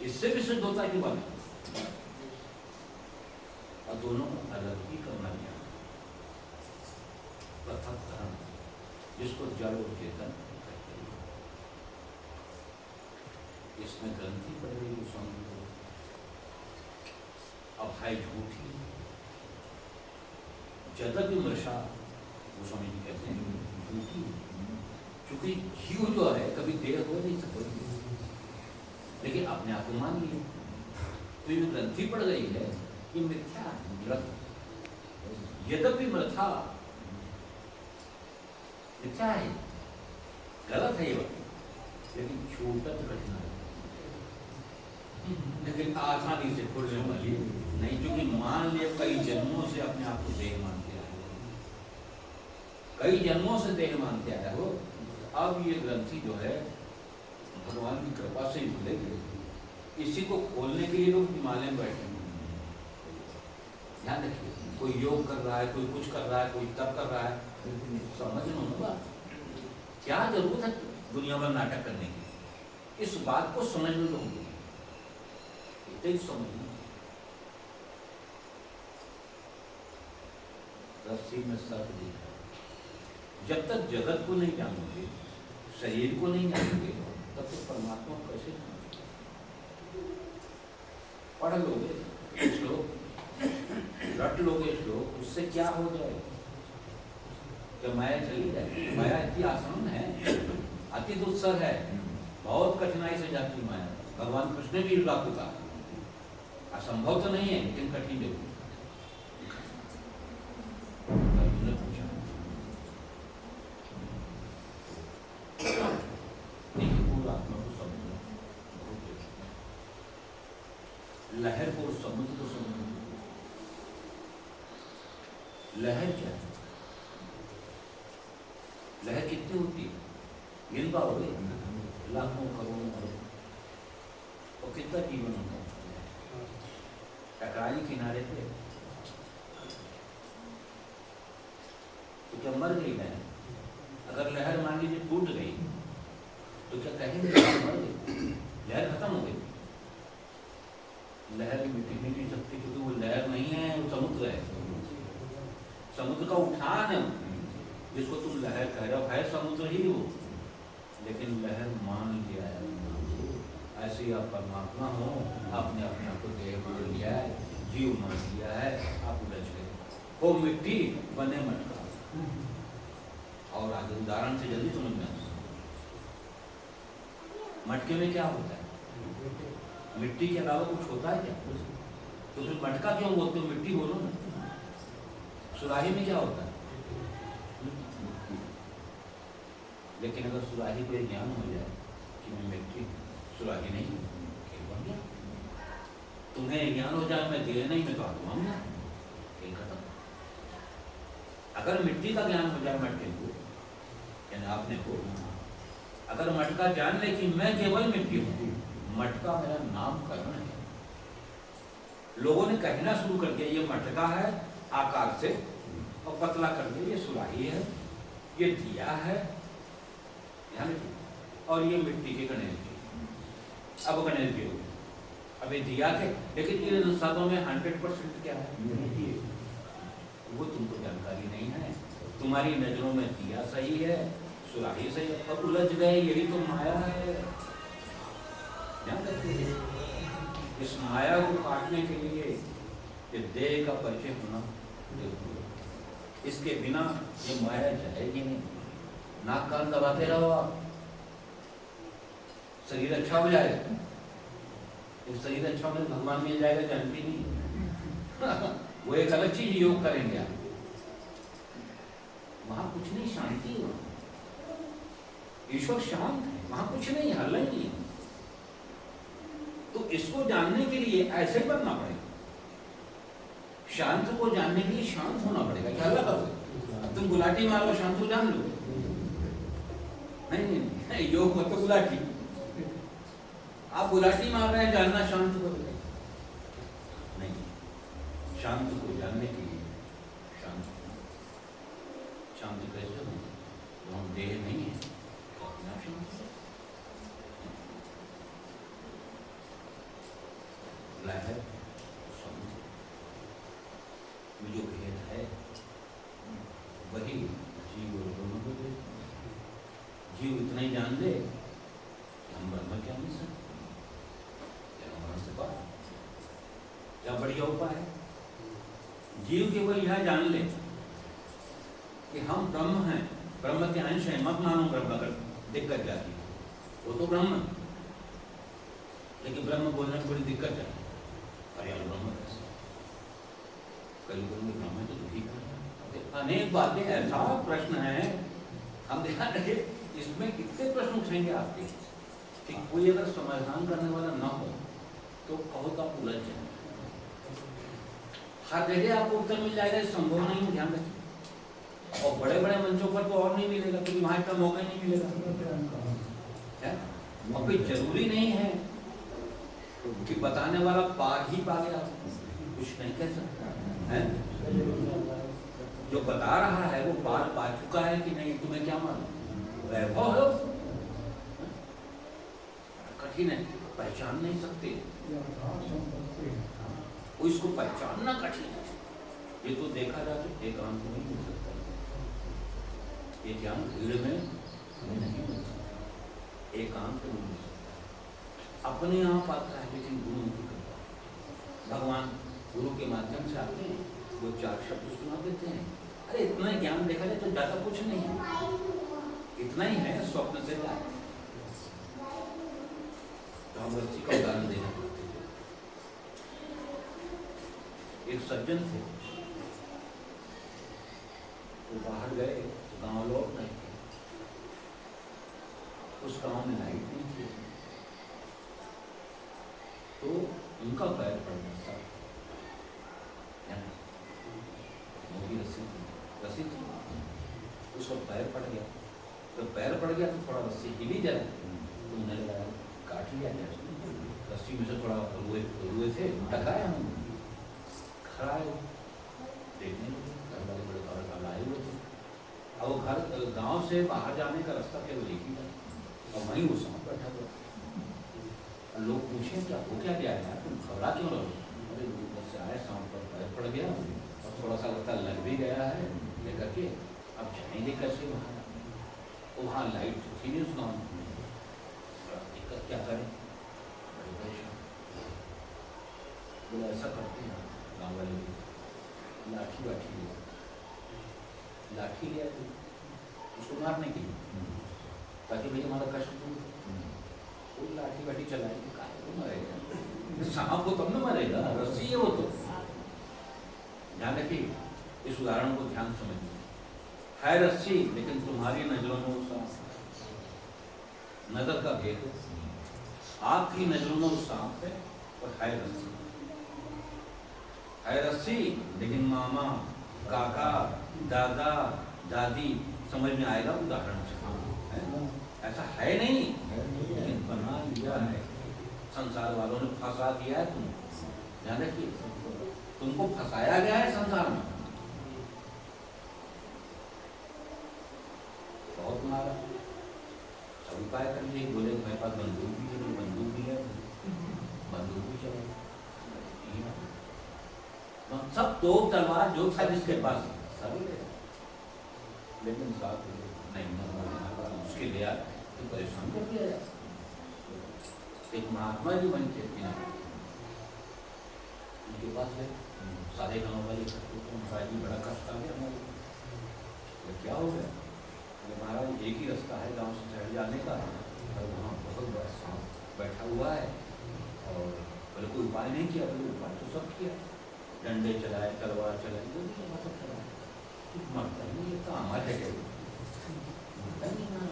इससे भी सिद्ध होता है कि बात, और दोनों को अलग ही करना चाहिए। पृथक धर्म, जिसको जड़ और चेतन कहते हैं, इसमें ग्रंथि पड़ गई वो समझ। अब है झूठी, जगत मृषा, वो स्वामी जी कहते हैं झूठी, क्योंकि जीव जो है कभी देह हो नहीं सकती, लेकिन अपने आप को मान लिया, तो ये ग्रंथि पड़ गई है, ये मिथ्या है। यद्यपि मृथा मिथ्या है, गलत है ये बात, लेकिन छोटा तो कठिन है, लेकिन आसानी से छोड़ने वाली नहीं, क्योंकि मान लिया कई जन्मों से अपने आप को देह मानते आए हो, कई जन्मों से देह मानते आए हो। अब ये ग्रंथि जो है भगवान की कृपा से ही खुलेगी। इसी को खोलने के लिए लोग हिमालय में बैठे हैं। ध्यान रखिए, कोई योग कर रहा है, कोई कुछ कर रहा है, कोई तप कर रहा है, समझ लो होगा क्या जरूरत है दुनिया भर नाटक करने की। इस बात को समझ लो लोग, समझ रस्सी में सर्प दिखा। जब तक जगत को नहीं जानोगे, शरीर को नहीं जानोगे, तब तक परमात्मा को कैसे जानोगे? पढ़ लोगे श्लोक, रट लोगे श्लोक, उससे क्या हो जाएगा? जब माया चली जाए, माया इतनी आसान है, अति दुस्सह है, बहुत कठिनाई से जाती माया। भगवान कृष्ण भी लाखों का असंभव तो नहीं है, लेकिन कठिन है। ने पूछा पूरा आत्मा को समझना, लहर को समुद्र को समझना। लहर क्या है? लहर कितनी होती है? गिन पाओगे? लाखों करोड़ों अरबों। और कितना जीवन होता है? टकराई किनारे पे तो क्या मर गई लहर? अगर लहर मान लीजिए टूट गई तो क्या कहेंगे मर गई? लहर खत्म हो गई। लहर मिट्टी नहीं सकती, क्योंकि वो लहर नहीं है, वो समुद्र है। समुद्र का उठान है, जिसको तुम लहर कह रहे हो, है समुद्र ही वो, लेकिन लहर मान लिया है। ऐसे ही आप परमात्मा हो, आपने अपने आप को देह मान लिया है, जीव मान लिया है, आप उलझ गए हो मिट्टी बने मटका। और आगे उदाहरण से जल्दी समझ में आता है। मटके में क्या होता है? मिट्टी के अलावा कुछ होता है क्या? तो फिर मटका क्यों बोलते हो? मिट्टी बोलो ना। सुराही में क्या होता है? लेकिन अगर सुराही को ज्ञान हो जाए कि मैं मिट्टी, सुराही नहीं खेल बन गया। तुम्हें ज्ञान हो जाए मैं देह नहीं, मैं तो आत्मा हूं, खेल खत्म। अगर मिट्टी का ज्ञान हो जाए मटके को, यानी आपने को, अगर मटका जान ले कि मैं केवल मिट्टी हूं, मटका मेरा नामकरण है, लोगों ने कहना शुरू कर दिया ये मटका है आकार से, और पतला कर दिया ये सुराही है, ये दिया है, और ये मिट्टी के गणेश जी। अब गणेश जी हो गए, अब ये दिया थे, लेकिन इन सबों में 100% क्या है? वो तुमको जानकारी नहीं है। तुम्हारी नजरों में दिया सही है, सुराही सही है, और उलझ गए। यही तो माया है। ध्यान रखिए, इस माया को काटने के लिए ये देह का परिचय होना जरूरी है। इसके बिना ये माया जाएगी नहीं। नाक कान दबाते रहो आप, शरीर अच्छा हो जाएगा। एक शरीर अच्छा होने भगवान मिल जाएगा, जानती नहीं। वो एक अलग चीज योग करेंगे आप, वहां कुछ नहीं, शांति है। ईश्वर शांत है, वहां कुछ नहीं, हल नहीं है। तो इसको जानने के लिए ऐसे बनना पड़ेगा। शांत को जानने के लिए शांत होना पड़ेगा। क्या अलग करो? अब तुम गुलाटी मारो, शांत को जान लो। नहीं, नहीं, योग मत तो गुलाटी। आप गुलाटी मार रहे हैं, जानना शांत को नहीं। शांत को जानने के लिए शांत कैसे हो? हम देह नहीं है, तो अपना शांत लहर समुद्र में जो भेद है वही जीव और ब्रह्म को भेद। जीव इतना ही जान ले कि हम ब्रह्म क्या नहीं सकते, क्या बढ़िया उपाय है। जीव केवल यह जान ले कि हम ब्रह्म हैं, ब्रह्म के अंश हैं। मत मानो ब्रह्म, अगर दिक्कत जाती है वो तो ब्रह्म, लेकिन ब्रह्म बोलने में बड़ी दिक्कत है। अरे यार ब्रह्म कैसे? कई लोग ब्रह्म तो ठीक है। अनेक बातें, ऐसा प्रश्न है, हम ध्यान रखें, इसमें कितने प्रश्न उठेंगे आपके कि कोई अगर समाधान करने वाला ना हो तो बहुत आप उलझ जाए। हर जगह आपको उत्तर मिल जाएगा, संभव नहीं है, ध्यान रखिए। और बड़े बड़े मंचों पर तो और नहीं मिलेगा, क्योंकि वहां इतना मौका ही नहीं मिलेगा। और कोई जरूरी नहीं है कि बताने वाला पार ही पा गया, कुछ नहीं कह सकता है। जो बता रहा है वो पार पा चुका है कि नहीं, तुम्हें क्या मालूम? वैभव है, कठिन है, पहचान नहीं सकते। वो इसको पहचानना कठिन है। ये तो देखा जाए तो एकांत में नहीं मिल सकता, ये ज्ञान भीड़ में नहीं मिल सकता, एकांत में मिल सकता। अपने आप आता है, लेकिन गुरु की कृपा। भगवान गुरु के माध्यम से आते हैं, वो 4 शब्द सुना देते हैं। अरे इतना ज्ञान देखा जाए तो ज्यादा कुछ नहीं है, इतना ही है, स्वप्न से जाए। तो हम बच्ची का उदाहरण देना पड़ते थे। एक सज्जन थे, वो बाहर गए तो गांव लौट रहे थे। उस गांव में लाइट नहीं थी, तो उनका पैर पड़ गया। रस्सी थी, उसका पैर पड़ गया। तो पैर पड़ गया तो थोड़ा रस्सी हिली जाए, तो उन्हें लगा काट लिया गया। रस्सी में से थोड़ा रुए थे, टकराया। हम खड़ा है देखने लगे, घर वाले बड़े घर लाए हुए थे। अब वो घर गांव से बाहर जाने का रास्ता केवल एक ही था, और वहीं वो सांप बैठा हुआ। लोग पूछे क्या हो क्या गया है, तुम घबरा क्यों रहो? अरे बस आए, सांप पर पैर पड़ गया और थोड़ा सा लगता लग भी गया है लेकर के, अब जाएंगे कैसे वहाँ? तो वहाँ लाइट थी नहीं उस गाँव में, दिक्कत क्या करें, बड़े परेशान। बोला ऐसा करते हैं गाँव वाले, लाठी वाठी लिया, लाठी लिया तो उसको मारने के लिए, ताकि भाई हमारा कष्ट दूर। कोई लाठी वाठी चलाएगी काहे को मरेगा, सांप को तब न मरेगा, रस्सी है वो तो। ध्यान रखिए, इस उदाहरण को ध्यान समझिए। है रस्सी लेकिन तुम्हारी नजरों में वो सांप, नजर का भेद है। आपकी नजरों में वो सांप है और है रस्सी। है रस्सी लेकिन मामा, काका, दादा, दादी समझ में आएगा उदाहरण से, ऐसा है नहीं, लेकिन बना लिया है। संसार वालों ने फंसा दिया है तुमको। ध्यान रखिए, तुमको फंसाया गया है संसार में, बहुत मारा। सब उपाय कर लिए, बोले मेरे पास बंदूक भी है, बंदूक भी है, बंदूक भी चला, सब तोप तलवार जो था जिसके पास सब ले, लेकिन साथ नहीं उसके लिया तो परेशान कर दिया जाए। एक महात्मा जी बन के उनके पास है, सारे गाँव वाले महाराज जी बड़ा कष्ट आ गया हमारे, तो क्या हो गया? महाराज एक ही रास्ता है गांव से शहर जाने का, और वहाँ बहुत बड़ा सांप बैठा हुआ है, और बोले कोई उपाय नहीं किया, बोले उपाय तो सब किया, डंडे चलाए, तलवार चलाई, जो भी सब चलाए, मरता नहीं, ये तो हमारे है, मरता नहीं ना,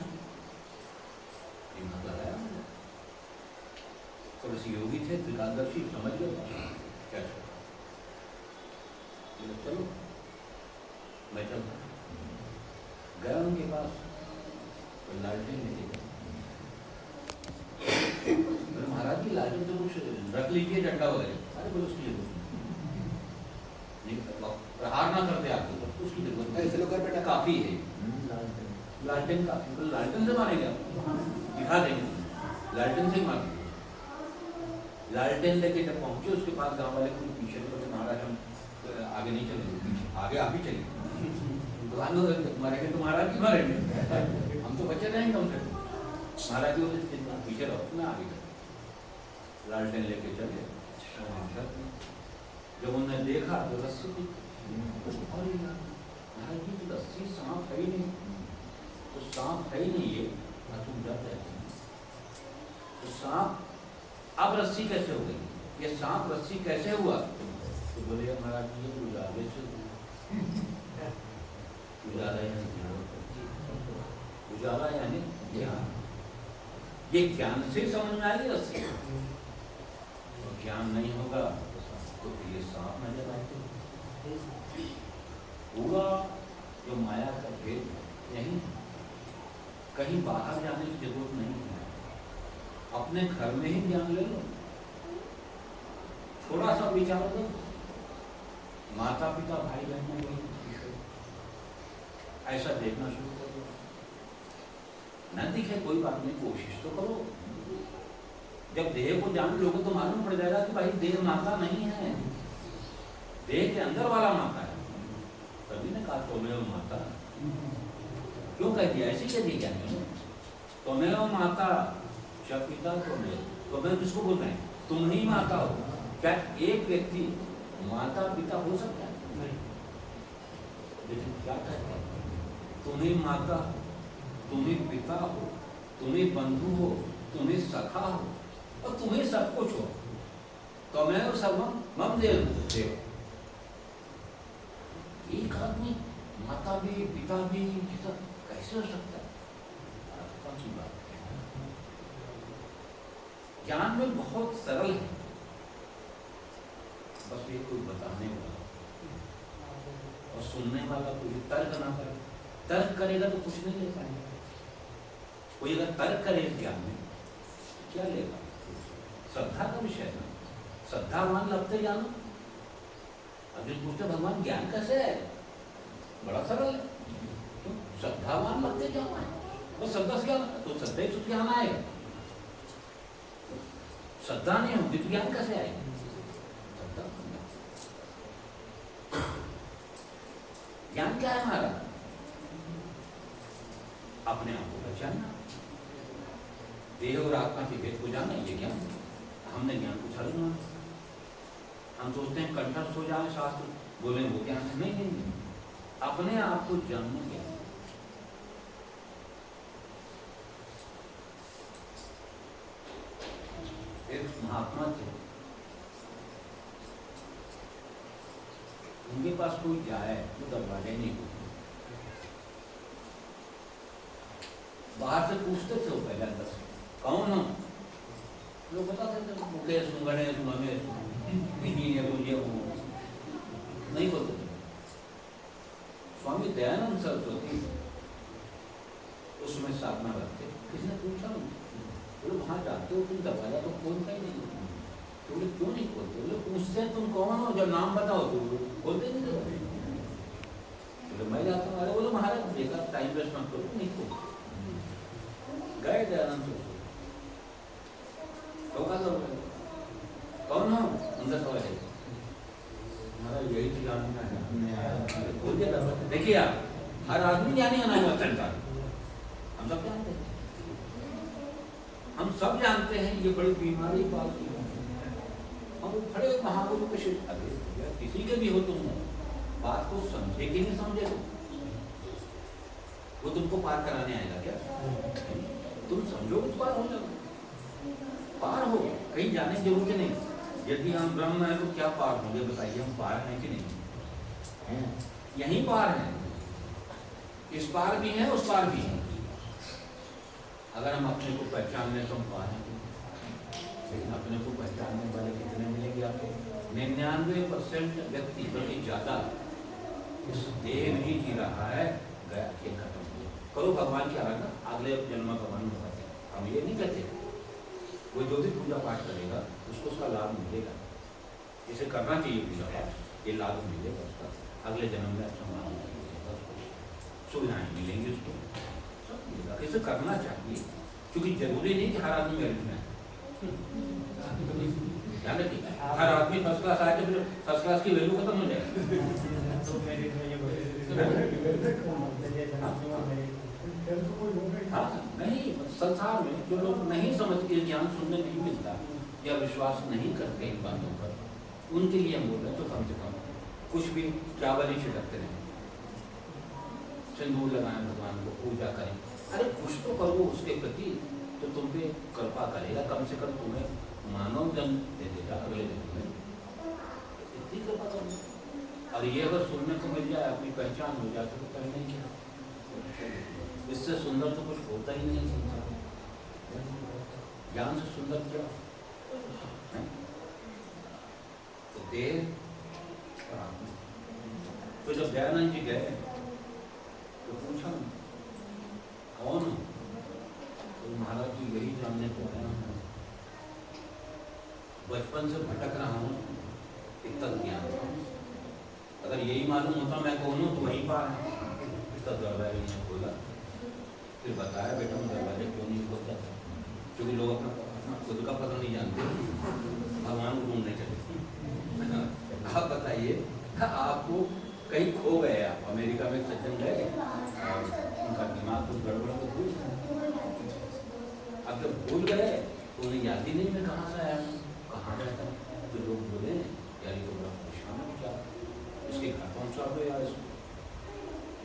हिम्मत लगाया। थोड़े से योगी थे, त्रिकालदर्शी, समझ गए क्या चलो मैं चलता। गया उनके पास, तो लालटेन लेके महाराज की लालटेन तो कुछ रख लीजिए, डंडा वगैरह। अरे बोलो उसकी जरूरत नहीं, प्रहार ना करते आपको, तो उसकी जरूरत नहीं, ऐसे लोग कर बेटा काफी है, लालटेन काफी, तो लालटेन से मारेंगे आप, दिखा देंगे, लालटेन से मार। लालटेन लेके जब पहुंचे उसके पास, गाँव वाले को पीछे तो महाराज हम आगे नहीं चलेंगे, पीछे आगे आप ही चलिए, मारेंगे तो महाराज की मारेंगे, हम तो बच्चे रहेंगे उनसे, महाराज जी पीछे रहो, मैं आगे चल। लालटेन लेके चले, जब उन्होंने देखा तो रस्सी थी, महाराज जी तो रस्सी, सांप है ही नहीं, तो सांप है ही नहीं ये, तुम जाते हैं तो सांप, अब रस्सी कैसे हो गई, ये सांप रस्सी कैसे हुआ? तो बोले महाराज जी ये उजाले से, उजाला यानी ज्ञान, ये ज्ञान से समझ में आएगी रस्सी, तो ज्ञान नहीं होगा तो फिर ये सांप नजर आएगा। पूरा जो माया का भेद यही, कहीं बाहर जाने की जरूरत नहीं है, अपने घर में ही ज्ञान ले लो। थोड़ा सा विचार दो, माता पिता भाई बहन में वही ऐसा देखना शुरू कर दो, न दिखे कोई बात नहीं, कोशिश तो करो। जब देह को जान लोगे तो मालूम पड़ जाएगा कि भाई देह माता नहीं है, देह के अंदर वाला माता है। कभी ने कहा तुम्हें माता, क्यों कह दिया, ऐसी कह दी जाने, तुम्हें माता च पिता तुम्हें किसको बोल रहे हैं, तुम ही माता हो। क्या एक व्यक्ति माता पिता हो सकता है? नहीं। लेकिन क्या कहते हैं, तुम ही माता, तुम ही पिता हो, तुम ही बंधु हो, तुम ही सखा हो, और तुम ही सब कुछ हो। तुम्हें सर्वम मम देव। एक आदमी माता भी पिता भी कैसे हो सकता है? कौन सी बात है? ज्ञान में बहुत सरल है, बस ये कोई बताने वाला और सुनने वाला कोई तर्क ना करे। तर्क करेगा तो कुछ नहीं ले पाएगा। कोई अगर तर्क करे इस ज्ञान में तो क्या लेगा? श्रद्धा का विषय है, श्रद्धावान लगते जानो। अर्जुन पूछते भगवान ज्ञान कैसे है? बड़ा सरल है, तो श्रद्धावान लगते जाओ है, बस श्रद्धा से क्या तो श्रद्धा ही सुख ज्ञान आएगा। श्रद्धा नहीं होगी तो ज्ञान कैसे आएगा? ज्ञान क्या है हमारा? अपने आप को पहचानना, देह और आत्मा के भेद को जानना, ये ज्ञान। हमने ज्ञान को छल माना। हम सोचते हैं कंठस्थ हो जाए शास्त्र, बोले वो ज्ञान है। नहीं, अपने आप को जानना ज्ञान। एक महात्मा थे, उनके पास कोई जाए तो दरवाजे नहीं होते, बाहर से पूछते थे वो पहले अंदर से, कौन हो? लोग बताते थे मुकेश हूँ, गणेश हूँ, रमेश हूँ, इंजीनियर हूँ, ये हूँ, नहीं बोलते थे। स्वामी दयानंद सरस्वती उसमें साधना रखते, किसी ने पूछा बोले वहाँ जाते हो तुम, दरवाजा तो खोलता ही नहीं। तो बोले क्यों नहीं खोलते? बोले पूछते हैं तुम कौन हो, जब नाम बताओ तो खोलते नहीं दरवाजा। बोले मैं जाता हूँ। अरे बोलो महाराज बेकार टाइम वेस्ट मत करो, नहीं खोलते। गए दयानंद कौन हो? उनका सवाल है महाराज यही तो जानना है, बोल दिया। देखिए आप, हर आदमी ज्ञानी होना हुआ चलता है, हम सब जानते हैं, हम सब जानते हैं ये बड़ी बीमारी बात की। हम खड़े महागुरु के शिष्य, अरे किसी के भी हो तुम, बात को समझे कि नहीं समझे, वो तुमको पार कराने आएगा क्या? तुम समझोगे तो पार हो जाओगे, पार हो, कहीं जाने की जरूरत नहीं। यदि हम ब्रह्म है तो क्या पार होंगे? बताइए, हम पार हैं कि नहीं? यहीं पार है, इस पार भी है, उस पार भी है। अगर हम अपने को पहचान लें तो हम पार हैं, लेकिन अपने को पहचानने वाले कितने मिलेंगे आपको? 99% व्यक्ति, बल्कि ज्यादा, इस देह में ही जी रहा है, गया खेल खत्म हो गया। करो भगवान की आराधना, अगले जन्म भगवान होगा। हम ये नहीं कहते, वो जो भी पूजा पाठ करेगा उसको उसका लाभ मिलेगा, इसे करना चाहिए पूजा पाठ, ये लाभ मिलेगा उसका, अगले जन्म में अच्छा मान मिलेगा, सुविधाएं मिलेंगी उसको, सब मिलेगा। इसे करना चाहिए, क्योंकि जरूरी नहीं कि हर आदमी मेरिट में ध्यान रखिए, हर आदमी फर्स्ट क्लास आए तो फिर फर्स्ट क्लास की वैल्यू खत्म हो जाएगी। हाँ नहीं, संसार में जो लोग नहीं समझते, ज्ञान सुनने नहीं मिलता या विश्वास नहीं करते इन बातों पर, उनके लिए हम बोल रहे हैं तो कम से कम कुछ भी चावल ही छिड़कते रहें, सिंदूर लगाएं, भगवान को पूजा करें। अरे कुछ तो करो उसके प्रति, तो तुम पे कृपा करेगा, कम से कम तुम्हें मानव जन्म दे देगा अगले जन्म में, इतनी कृपा करो। और ये अगर सुनने को मिल जाए, अपनी पहचान हो जाए, तो कहीं नहीं क्या, इससे सुंदर तो कुछ होता ही नहीं संसार, ज्ञान से सुंदर क्या है? तो देह और आत्मा। तो जब दयानंद जी गए तो पूछा कौन हो? तो महाराज जी यही जानने को आया हूँ, बचपन से भटक रहा हूँ, इतना ज्ञान था। अगर यही मालूम होता मैं कौन हूँ तो वहीं पार है। इसका दरवाजा नहीं खोला, फिर बताया बेटा मैं दरवाजा क्यों नहीं खोलता था, क्योंकि लोग अपना खुद का पता नहीं जानते, भगवान को ढूंढने चले। आप बताइए, आपको कहीं खो गए, आप अमेरिका में सज्जन गए और उनका दिमाग कुछ गड़बड़ तो भूल, अब जब भूल गए तो उन्हें याद ही नहीं मैं कहाँ से आया हूँ, कहाँ रहता हूँ। तो लोग बोले यार ये तो बड़ा परेशान है, क्या इसके घर पहुँचा दो यार इसको।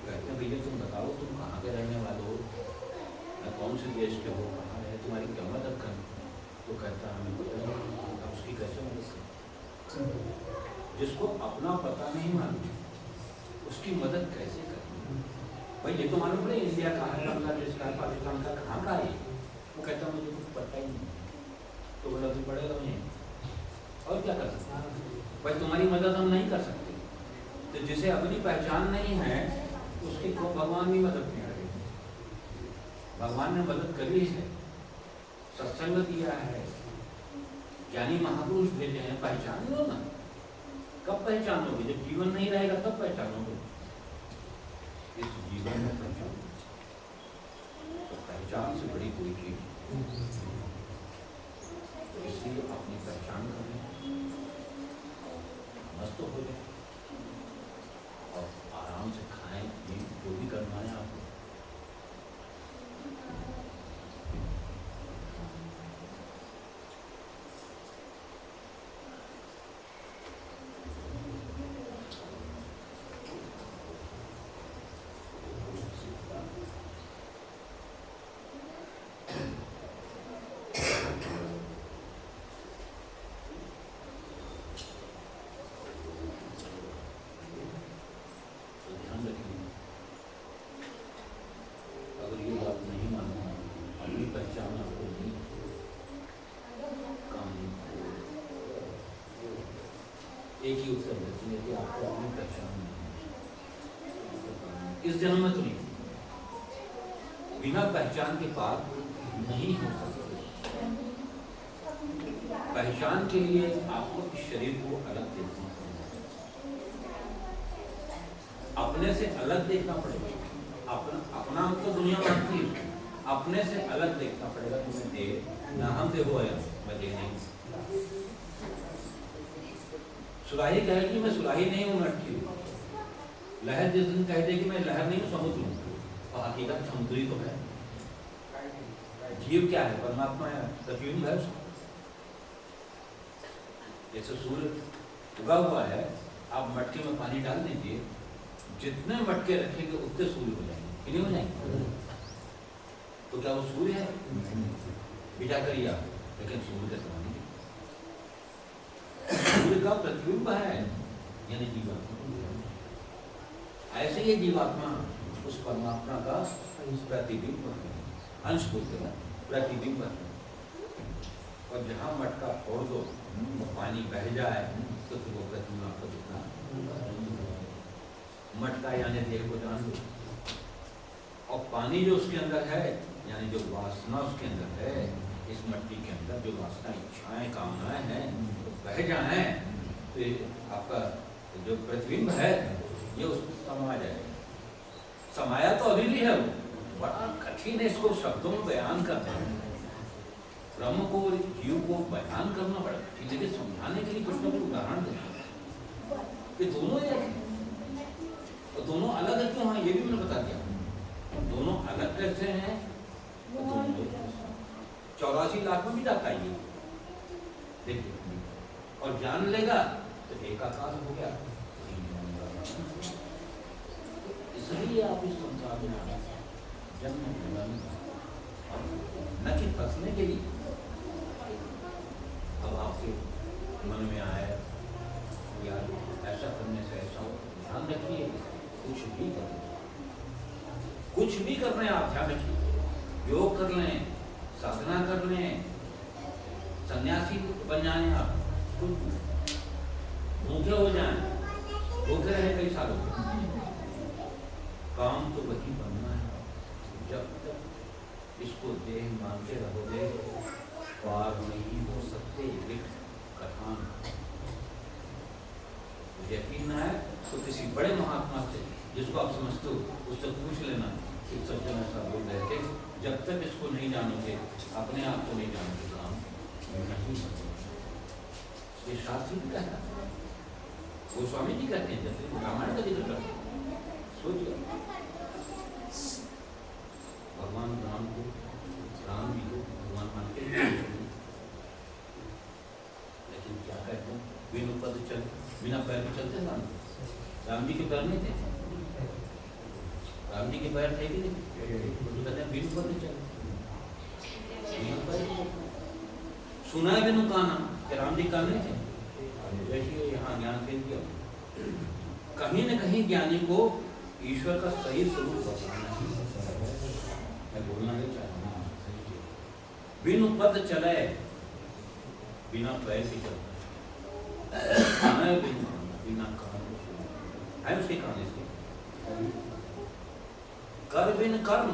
कहते हैं भैया तुम बताओ तुम कहाँ के रहने वाले हो, या कौन से देश के हो, कहाँ है, तुम्हारी क्या मदद करें? तो कहता हमें पता नहीं, अब उसकी कैसे मदद करें? जिसको अपना पता नहीं मालूम उसकी मदद कैसे करें? भाई ये तो मालूम पड़े इंडिया कहाँ है, बांग्लादेश का है, पाकिस्तान का कहाँ का है? वो कहता मुझे कुछ पता ही नहीं। तो बोला तो पड़ेगा नहीं, और क्या कर सकते? भाई तुम्हारी मदद हम नहीं कर सकते। तो जिसे अपनी पहचान नहीं है उसकी को भगवान भी मदद नहीं करेगी। भगवान ने मदद करी है, सत्संग दिया है, ज्ञानी महापुरुष भेजे हैं, पहचान लो ना। कब पहचानोगे? जब जीवन नहीं रहेगा तब पहचानोगे। इस जीवन में पहचान, तो पहचान से बड़ी कोई चीज, तो इसलिए अपनी पहचान करें, मस्त हो जाए और आराम से खाएं, एक ही उत्तर देती है कि आपको अपनी पहचान नहीं है। इस जन्म में तो नहीं, बिना पहचान के पार नहीं हो सकते। पहचान के लिए आपको इस शरीर को अलग देखना पड़ेगा, अपने से अलग देखना पड़ेगा। अपना तो दुनिया मानती है, अपने से अलग देखना पड़ेगा कि मैं देह ना, हम देखो आया मैं देह नहीं। सुराही कहेगी मैं सुराही नहीं हूँ, मटकी हूँ। लहर जिस दिन कह देगी मैं लहर नहीं हूँ, समुद्र हूँ, और हकीकत समुद्री तो है। जीव क्या है? परमात्मा है, प्रतिबिंब है उसका। जैसे सूर्य उगा हुआ है, आप मटके में पानी डाल दीजिए, जितने मटके रखेंगे उतने सूर्य हो जाएंगे, कि नहीं हो जाएंगे? तो क्या वो सूर्य है? विचार करिए आप, लेकिन सूर्य का समान नहीं। सूर्य का प्रतिबिंब है, यानी जीवात्मा। ऐसे ही जीवात्मा उस परमात्मा का प्रतिबिंब है, अंश बोलते हैं, प्रतिबिंब है। और जहाँ मटका फोड़ दो, वो पानी बह जाए, तो फिर वो प्रतिबिंब आपको दिखना। मटका यानी देह को जान दो, और पानी जो उसके अंदर है, यानी जो वासना उसके अंदर है, इस मट्टी के अंदर जो वासना, इच्छाएं, कामनाएं हैं, तो बह जाए, तो आपका जो प्रतिबिंब है ये उसको समा जाएगा। समाया तो अभी भी है, वो बड़ा कठिन है इसको शब्दों में बयान करना। ब्रह्म को, जीव को बयान करना बड़ा कठिन, लेकिन समझाने के लिए कुछ ना कुछ उदाहरण देना। ये दोनों एक है, और दोनों अलग है क्यों? हाँ, ये भी मैंने बता दिया। दोनों अलग कैसे हैं? 84 लाख में भी जाता है ये, देखिए। और जान लेगा तो एकाकार हो गया। इसलिए आप इस संसार में जन्म न कि फंसने के लिए। अब आपके मन में आया यार ऐसा करने से ऐसा हो, ध्यान रखिए, कुछ भी करना, कुछ भी कर रहे हैं आप, ध्यान रखिए। योग कर लें, साधना कर लें, सन्यासी बन जाए आप, कुछ भूखे हो जाएं, भूखे रहे कई सालों तक, काम तो वही बनना है। जब तक इसको देह मानते रहोगे, पार नहीं हो सकते। कथान यकीन है तो किसी बड़े महात्मा से, जिसको आप समझते हो, उससे पूछ लेना कि सज्जन ऐसा बोल रहे थे, जब तक इसको नहीं जानोगे, अपने आप को नहीं जानोगे, काम नहीं होगा। ये शास्त्री भी कहता है, गोस्वामी जी कहते हैं, जब रामायण का जिक्र करते हैं, सोचिए भगवान राम को, राम जी को भगवान मानते हैं, लेकिन क्या कहते हैं, बिना पद चल, बिना पैर पे चलते हैं। राम जी के पैर नहीं थे, राम जी के पैर थे कि नहीं? तो कहते हैं बिनु पद चल, सुना है बिनु काना, कि राम जी कान नहीं थे। देखिए यहाँ ज्ञान फेल किया, कहीं न कहीं ज्ञानी को ईश्वर का सही स्वरूप बताना है। मैं बोलना नहीं चाहता, बिनु पद चले, बिना पैर भी चलता है, बिना कान है उसके कान, इसके कर बिन कर्म,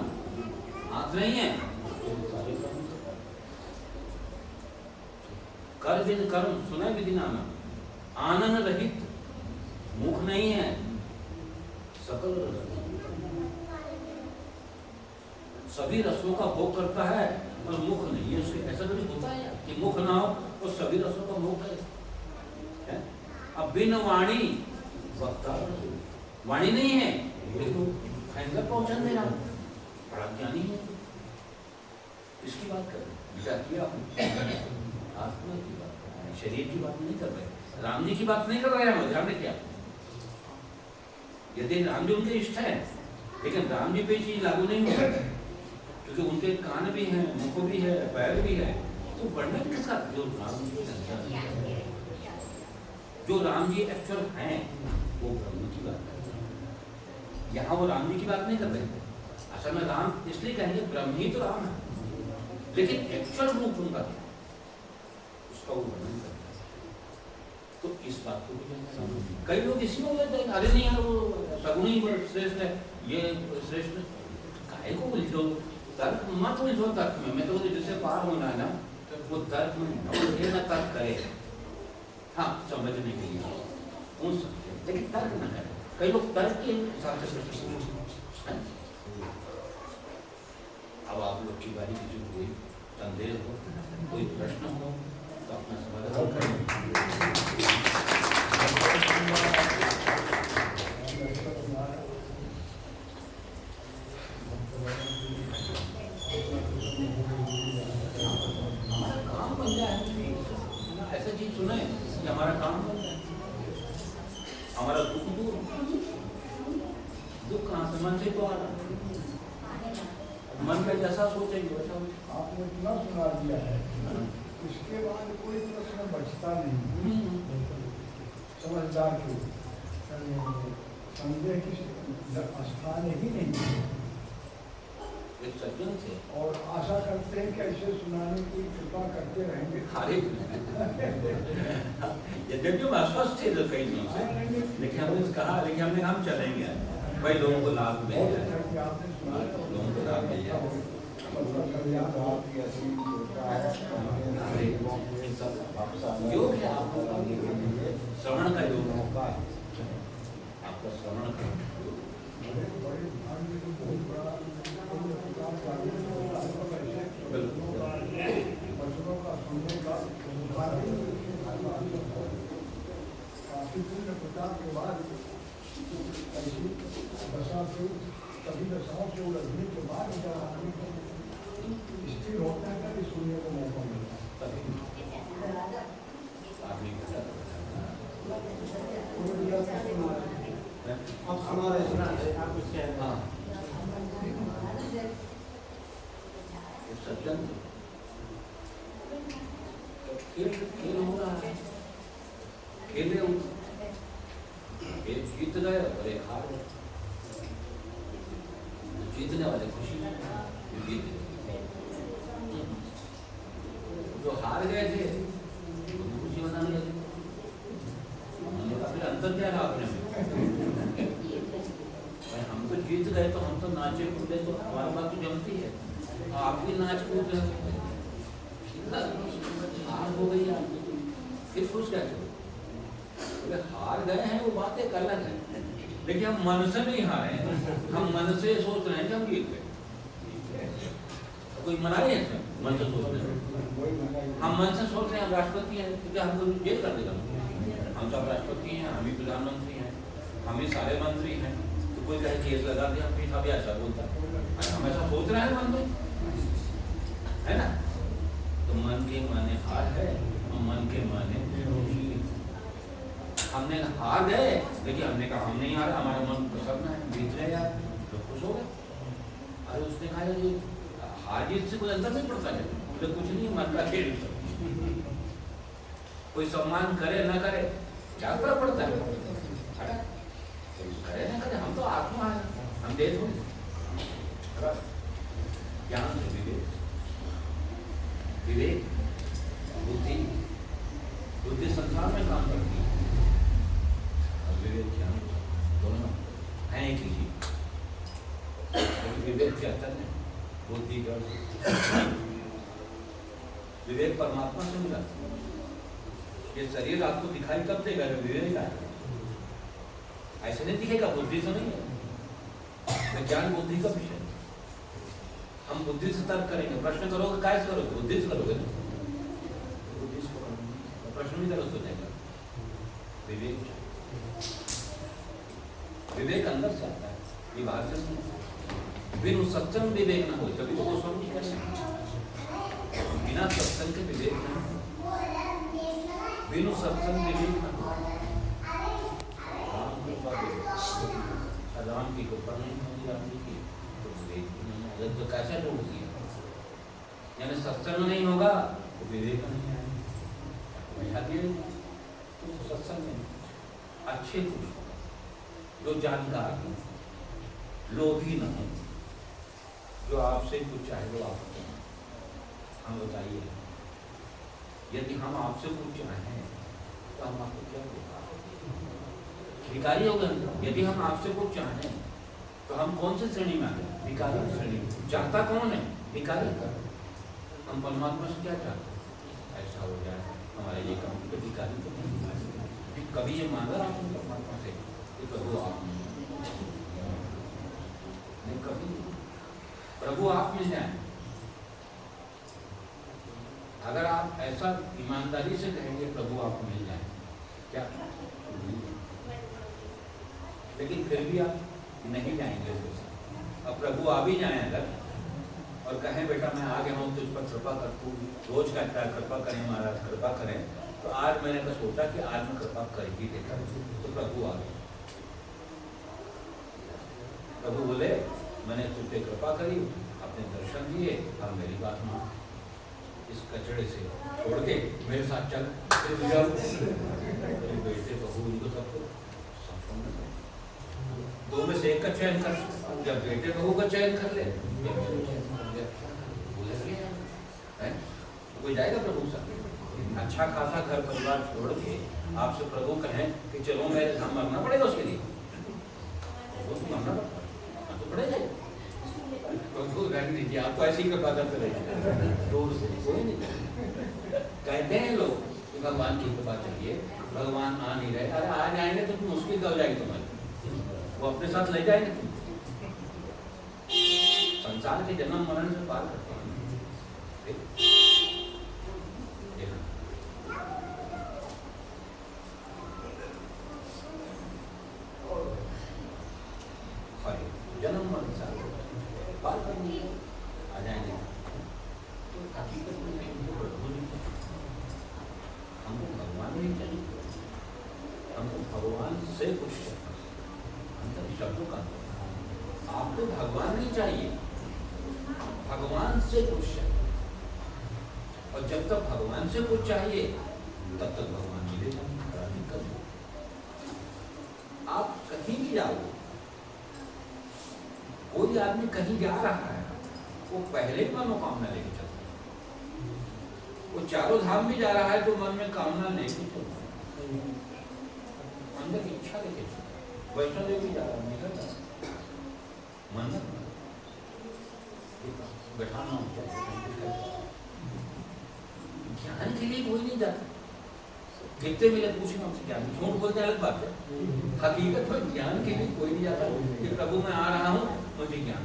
हाथ नहीं है, कर बिन कर्म, सुना विधि नाम, आनंद रहित, मुख नहीं है, सकल रस, सभी रसों का भोग करता है और मुख नहीं है उसके। ऐसा कभी होता है कि मुख ना हो और सभी रसों का भोग करे? अब बिन वाणी वक्ता, वाणी नहीं है, देखो फैसला पहुंचा दे रहा, बड़ा ज्ञानी है। इसकी बात कर रहे, विचार किया आपने? आत्मा की बात कर रहे हैं, शरीर की बात नहीं कर रहे, राम जी की बात नहीं कर रहे हैं। ध्यान रखिए, यदि राम जी उनके इष्ट है, लेकिन राम जी पे चीज लागू नहीं होगा, क्योंकि उनके कान भी हैं, मुख भी है, पैर भी है, तो वर्णन किसका? जो राम जी एक्चुअल हैं, वो ब्रह्म की बात कर रहे हैं। यहाँ वो राम जी की बात नहीं कर रहे थे। असल में राम इसलिए कहेंगे, ब्रह्म ही तो राम है, लेकिन एक्चुअल रूप उनका क्या, उसका वो वर्णन करते हैं। तो इस बात को भी जानना है। कई लोग इसी में उलझ जाएंगे, अरे नहीं यार वो सगुण ही श्रेष्ठ है, ये श्रेष्ठ काहे को उलझो, तर्क मत उलझो तर्क में। मैं तो जिससे पार होना है ना वो तर्क में ये ना तर्क करे, हाँ समझने के लिए उन सकते, लेकिन तर्क ना करे। कई लोग तर्क के हिसाब से हैं। अब आप लोग की बारी की जो कोई संदेह हो, कोई प्रश्न हो तो अपना समाधान करें। हमारा काम बन जाए, ऐसा चीज सुने कि हमारा काम बन जाए, हमारा दुख दूर। दुख कहाँ से? मन से तो आ रहा, मन में जैसा सोचेंगे वैसा। आपने इतना सुना दिया है, इसके बाद कोई प्रश्न बचता नहीं। समझदार क्यों संदेह की स्थान ही नहीं है। एक सज्जन थे और आशा करते हैं कि ऐसे सुनाने की कृपा करते रहेंगे। यद्यपि हम अस्वस्थ थे कई दिनों से, लेकिन हमने कहा, लेकिन हमने हम चलेंगे भाई, लोगों को लाभ मिल जाए, लोगों को लाभ मिल जाए। योग है आपको, श्रवण का योग, आपका श्रवण का के बाद दशा से सभी दशाओं से उलझने के बाद जब आदमी को स्थिर होता है तभी सुनने को मौका मिलता है। आप सुना रहे सज्जन खेल हो रहा है, खेले एक जीत गए और एक हार गए। जीतने वाले खुशी जीत गए, जो हार गए थे खुशी मनाने लगे। हमने कहा फिर अंतर क्या रहा अपने में? भाई हम तो जीत गए तो हम तो नाचे कूदे तो हमारी बात तो जमती है, आप भी नाच कूद रहे, हार हो गई आपकी, फिर खुश कैसे? हार गए हैं वो बात एक अलग है, लेकिन हम मन से नहीं हारे हैं, हम मन से सोच रहे हैं कि हम जीत गए। कोई मनाई है इसमें? मन से सोच रहे हैं, हम मन से सोच रहे हैं हम राष्ट्रपति हैं तो क्या हमको जेल कर देगा? हम सब राष्ट्रपति हैं, हम ही प्रधानमंत्री हैं, हम ही सारे मंत्री हैं, तो कोई कहे केस लगा दिया अपनी था भी ऐसा बोलता, हम ऐसा सोच रहे हैं मन में, है ना? तो मन के माने हार है, मन के माने खुशी। हमने हार गए, लेकिन हमने कहा हम नहीं हारे, हमारा मन प्रसन्न है, जीत रहे यार, तो खुश हो गए। अरे उसने कहा ये हार जीत से कोई अंतर नहीं पड़ता है, तो कुछ नहीं, मन का खेल। कोई सम्मान करे ना करे क्या फर्क पड़ता है? करे ना करे, हम तो आत्मा है, हम देश हो। ज्ञान से विवेक, विवेक बुद्धि, बुद्धि संसार में काम करती है, विवेक ज्ञान दोनों हैं एक ही चीज। विवेक के अंतर में बुद्धि का, विवेक परमात्मा से मिला। ये शरीर आपको दिखाई कब देगा? विवेक आएगा, ऐसे नहीं दिखेगा, बुद्धि से नहीं है। ज्ञान बुद्धि का विषय, हम बुद्धि से तर्क करेंगे, प्रश्न करोगे काय से करोगे? बुद्धि से करोगे, बुद्धि से करोगे, प्रश्न भी गलत हो जाएगा। विवेक, विवेक अंदर से आता है, ये बाहर से नहीं। बिनु सत्संग विवेक ना हो, कभी तो वो समझ कर बिना सत्संग के विवेक ना हो, बिनु सत्संग विवेक ना हो। राम की कृपा नहीं होगी, राम जी की तो विवेक नहीं, तो कैसे लोग दिए? यानी सत्संग नहीं होगा तो विवेक नहीं आएगा। तो सत्संग में अच्छे पुरुष जो जानकार हो, लोभी न हो, जो आपसे कुछ चाहे वो आपको हम बताइए। यदि हम आपसे कुछ चाहें तो हम हम आपको क्या दें? भिखारी हो गए। यदि हम आपसे कुछ चाहें तो हम कौन सी श्रेणी में आ गए? भिखारी की श्रेणी। चाहता कौन है? भिखारी। हम परमात्मा से क्या चाहते हैं? ऐसा हो जाए हमारे ये काम, तो भिखारी तो नहीं। कभी ये मांगा आपने परमात्मा से कि प्रभु आप नहीं, कभी प्रभु आप मिल जाए। अगर आप ऐसा ईमानदारी से कहेंगे प्रभु आप मिल जाए, क्या? लेकिन फिर भी आप नहीं जाएंगे उसके साथ। अब प्रभु आ भी जाए अगर और कहें बेटा मैं आ गया हूँ तुझ पर कृपा कर, तू रोज कहता है कृपा करें महाराज कृपा करें, तो आज मैंने तो सोचा कि आज मैं कृपा कर ही देखा, तो प्रभु आ गए। प्रभु बोले मैंने तुझे कृपा करी, अपने दर्शन दिए, अब मेरी बात मान, इस कचड़े से छोड़ के मेरे साथ चल, फिर बेटे बहू इनको सबको दो में से एक का चयन कर, जब बेटे बहू का चयन कर ले कोई जाएगा प्रभु साथ? अच्छा खासा घर परिवार छोड़ के आपसे प्रभु कहें कि चलो मेरे धाम मरना पड़ेगा उसके लिए, वो तो मरना तो पड़ेगा। प्रभु रहने दीजिए, आपको ऐसी ही कृपा करते रहेगा, दूर से कोई नहीं। कहते हैं लोग कि भगवान की कृपा चाहिए, भगवान आ नहीं रहे। अरे आ जाएंगे तो मुश्किल हो जाएगी तुम्हारी, वो अपने साथ ले जाएंगे तुम। संसार के जन्म मरण से पार करते हैं। जन्म मरण से पार करने आ जाएंगे। तो हकीकत में हमको भगवान नहीं चाहिए, हमको भगवान से कुछ शब्दों का आपको भगवान नहीं चाहिए, भगवान से कुछ चाहिए। और जब तक भगवान से कुछ चाहिए तब तक भगवान मिलेगा। आप कहीं भी जाओ, कोई आदमी कहीं जा रहा है, वो पहले मनोकामना लेके चलता है। वो चारों धाम भी जा रहा है तो मन में कामना लेके चलता है, अंदर की इच्छा लेके चलता है। वैष्णो देवी जा रहा है, निकल रहा है, मन बैठाना होता है। ज्ञान के लिए कोई नहीं जाता। कितने मिले पूछेंगे हमसे ज्ञान, झूठ बोलते अलग बात है। हकीकत में ज्ञान के लिए कोई नहीं जाता कि प्रभु मैं आ रहा हूँ मुझे ज्ञान,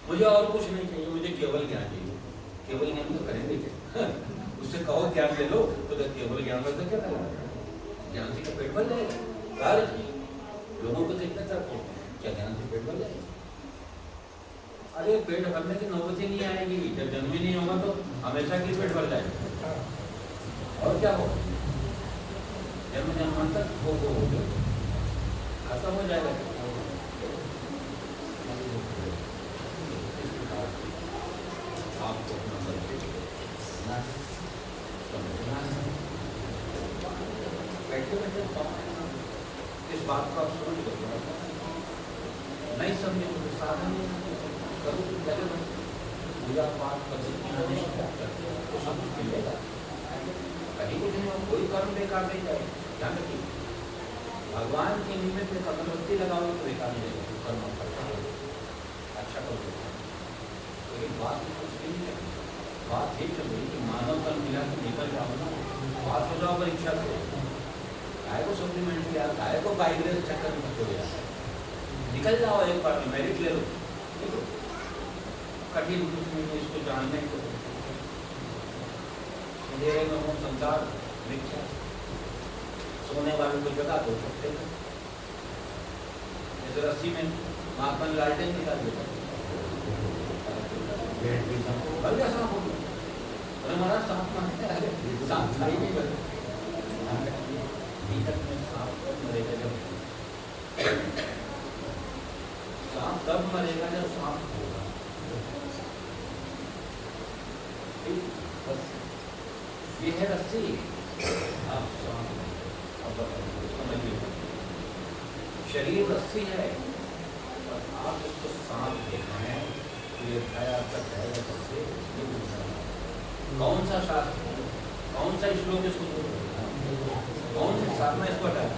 मुझे और कुछ नहीं चाहिए, मुझे केवल ज्ञान चाहिए। केवल ज्ञान तो करेंगे क्या? उससे कहो ज्ञान ले लो तो केवल ज्ञान में तो क्या करेगा? ज्ञान से पेट भर जाएगा। लोगों को कितने तक क्या ज्ञान से पेट भर जाएगा? अरे पेट भरने की नौबत ही नहीं आएगी, जब जन्म ही नहीं होगा तो हमेशा के लिए पेट भर जाएगा। और क्या होगा? जन्म जन्मांतर हो गया, खत्म हो जाएगा। आपको अपना समझना है, बैठे बैठे इस बात को आप समझ लो। नहीं समझे तो साधन करो, पूजा पाठ करो तो सब कुछ मिलेगा। कहीं कुछ नहीं, कोई कर्म बेकार नहीं जाए। ध्यान रखिए, भगवान के निमित्त में अगरबत्ती लगाओ तो बेकार नहीं जाएगा, कर्म अच्छा करो। लेकिन बात कुछ नहीं है, बात ये चल रही कि मानव तन मिला के निकल जाओ ना, पास हो जाओ परीक्षा से। गाय को सप्लीमेंट किया, गाय को बाइग्रेस चक्कर में फंस गया, निकल जाओ एक बार में, मेरिट ले लो। देखो कठिन कुछ नहीं है इसको जानने को। अंधेरे में हो संसार मिथ्या, सोने वाले को जगा दो सकते हैं। जैसे रस्सी में महात्मा लालटेन निकाल देता, भर गया सांप हो गया। अरे महाराज सांप मारते हैं, सांप खाई नहीं बने। नीतक में सांप कब मरेगा? जब सांप तब मरेगा जब सांप होगा। ये है रस्सी, आप समझिए, शरीर रस्सी है और आप उसको सांप देख रहे हैं। ये खाया जाएगा सबसे। कौन सा शास्त्र, कौन सा श्लोक इसको महात्मा इसको हटाया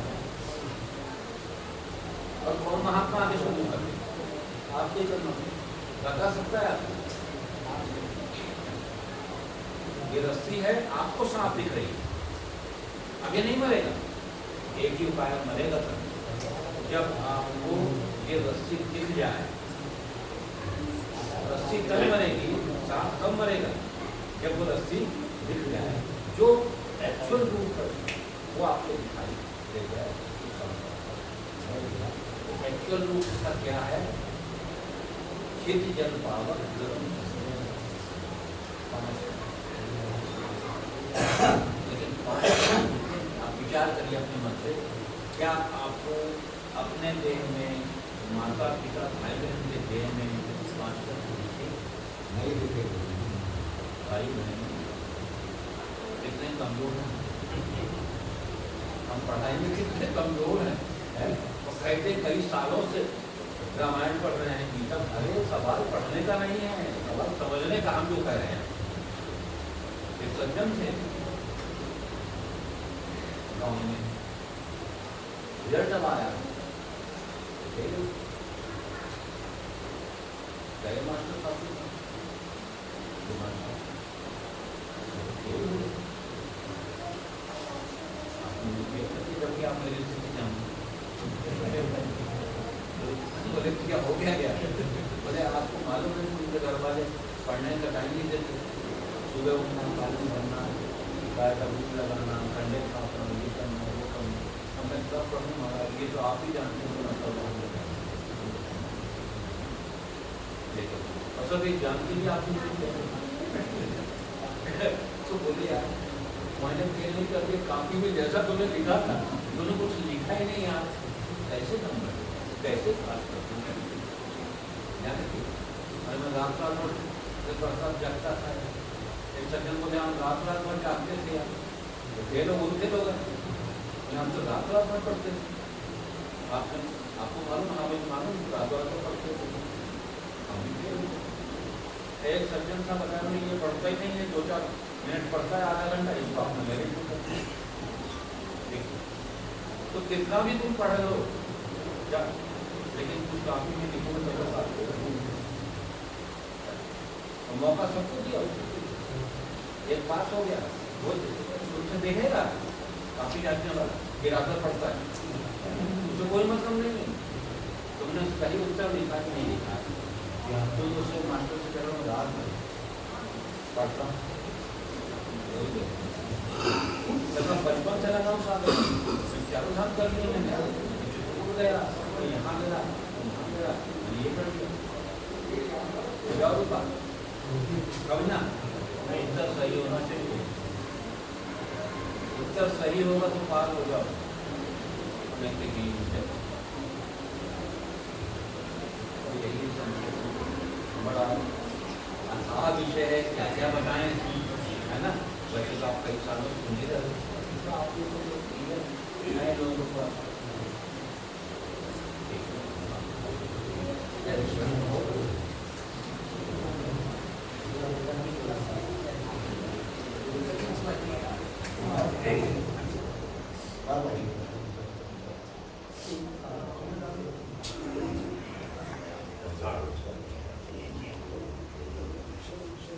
और कौन महात्मा आगे शुरू कर दे आपके करना बता सकता है आपको। ये रस्सी है, आपको सांप दिख रही है, अब ये नहीं मरेगा। एक ही उपाय मरेगा तब जब आपको ये रस्सी दिख जाए। रस्सी कब मरेगी, सांप कब मरेगा, जब वो रस्सी दिख जाए, जो एक्चुअल रूप है वो आपको दिखाई दे जाए। एक्चुअल रूप इसका क्या है, खेती जल पावर लेकिन आप विचार करिए अपने मन से, क्या आपको अपने देह में माता पिता भाई बहन के देह में 5 दिखे? नहीं दिखे। भाई बहन कितने कमजोर हैं, हम पढ़ाई में कितने कमजोर हैं, और कहते कई सालों से रामायण पढ़ रहे हैं, गीता। अरे सवाल पढ़ने का नहीं है, सवाल समझने का हम जो कह रहे हैं। एक सज्जन थे गाँव में, रिजल्ट अब आया, गए मास्टर साहब जबकि आप मेरी स्थिति बोले क्या हो गया क्या? बोले आपको मालूम है उनके घर वाले पढ़ने का टाइम नहीं देते, सुबह उठना, पानी भरना, गाय का दूध लगाना, ठंडे खाना, ये करना, वो करना, हमें सब पढ़ने वाला ये तो आप ही जानते हो ना। सब सब एक जानते भी आप नहीं तो बोले यार मैंने फेल नहीं करके काफी में जैसा तुमने लिखा था तुमने कुछ लिखा ही नहीं यार, कैसे नंबर कैसे पास करते हैं? मैं रात भर पढ़ता जगता था। एक सज्जन बोले हम रात भर जागते थे यार, ये लोग उनके लोग हैं, हम तो रात भर पढ़ते थे। आपको मालूम, हमें मालूम रात भर तो पढ़ते थे हम भी। एक सज्जन था बताया नहीं ये पढ़ता ही नहीं है, 2-4 मिनट पढ़ता है, आधा घंटा, इसको आपने मेरे तो कितना भी तुम पढ़ लो क्या, लेकिन कुछ काफी में लिखोगे तो मौका सबको दिया। एक पास हो गया वो तुमसे देखेगा काफी जांचने वाला, गिराकर पढ़ता है, उससे कोई मतलब नहीं है तुमने सही उत्तर लिखा कि नहीं लिखा। तो उससे मास्टर से कह रहा हूँ रात में पढ़ता हूँ, 55 से लगा साथ चारों धाम कर लिए मैंने, गया यहाँ गया वहाँ गया, ये कर दिया कभी ना। उत्तर सही होना चाहिए, उत्तर सही होगा तो पार हो जाओ। यही बड़ा अथाह विषय है, क्या क्या बताएं है ना। वैसे तो आप कई सालों से सुन ही रहे तो आप ये तो नए लोगों को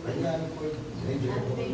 भैया कोई नहीं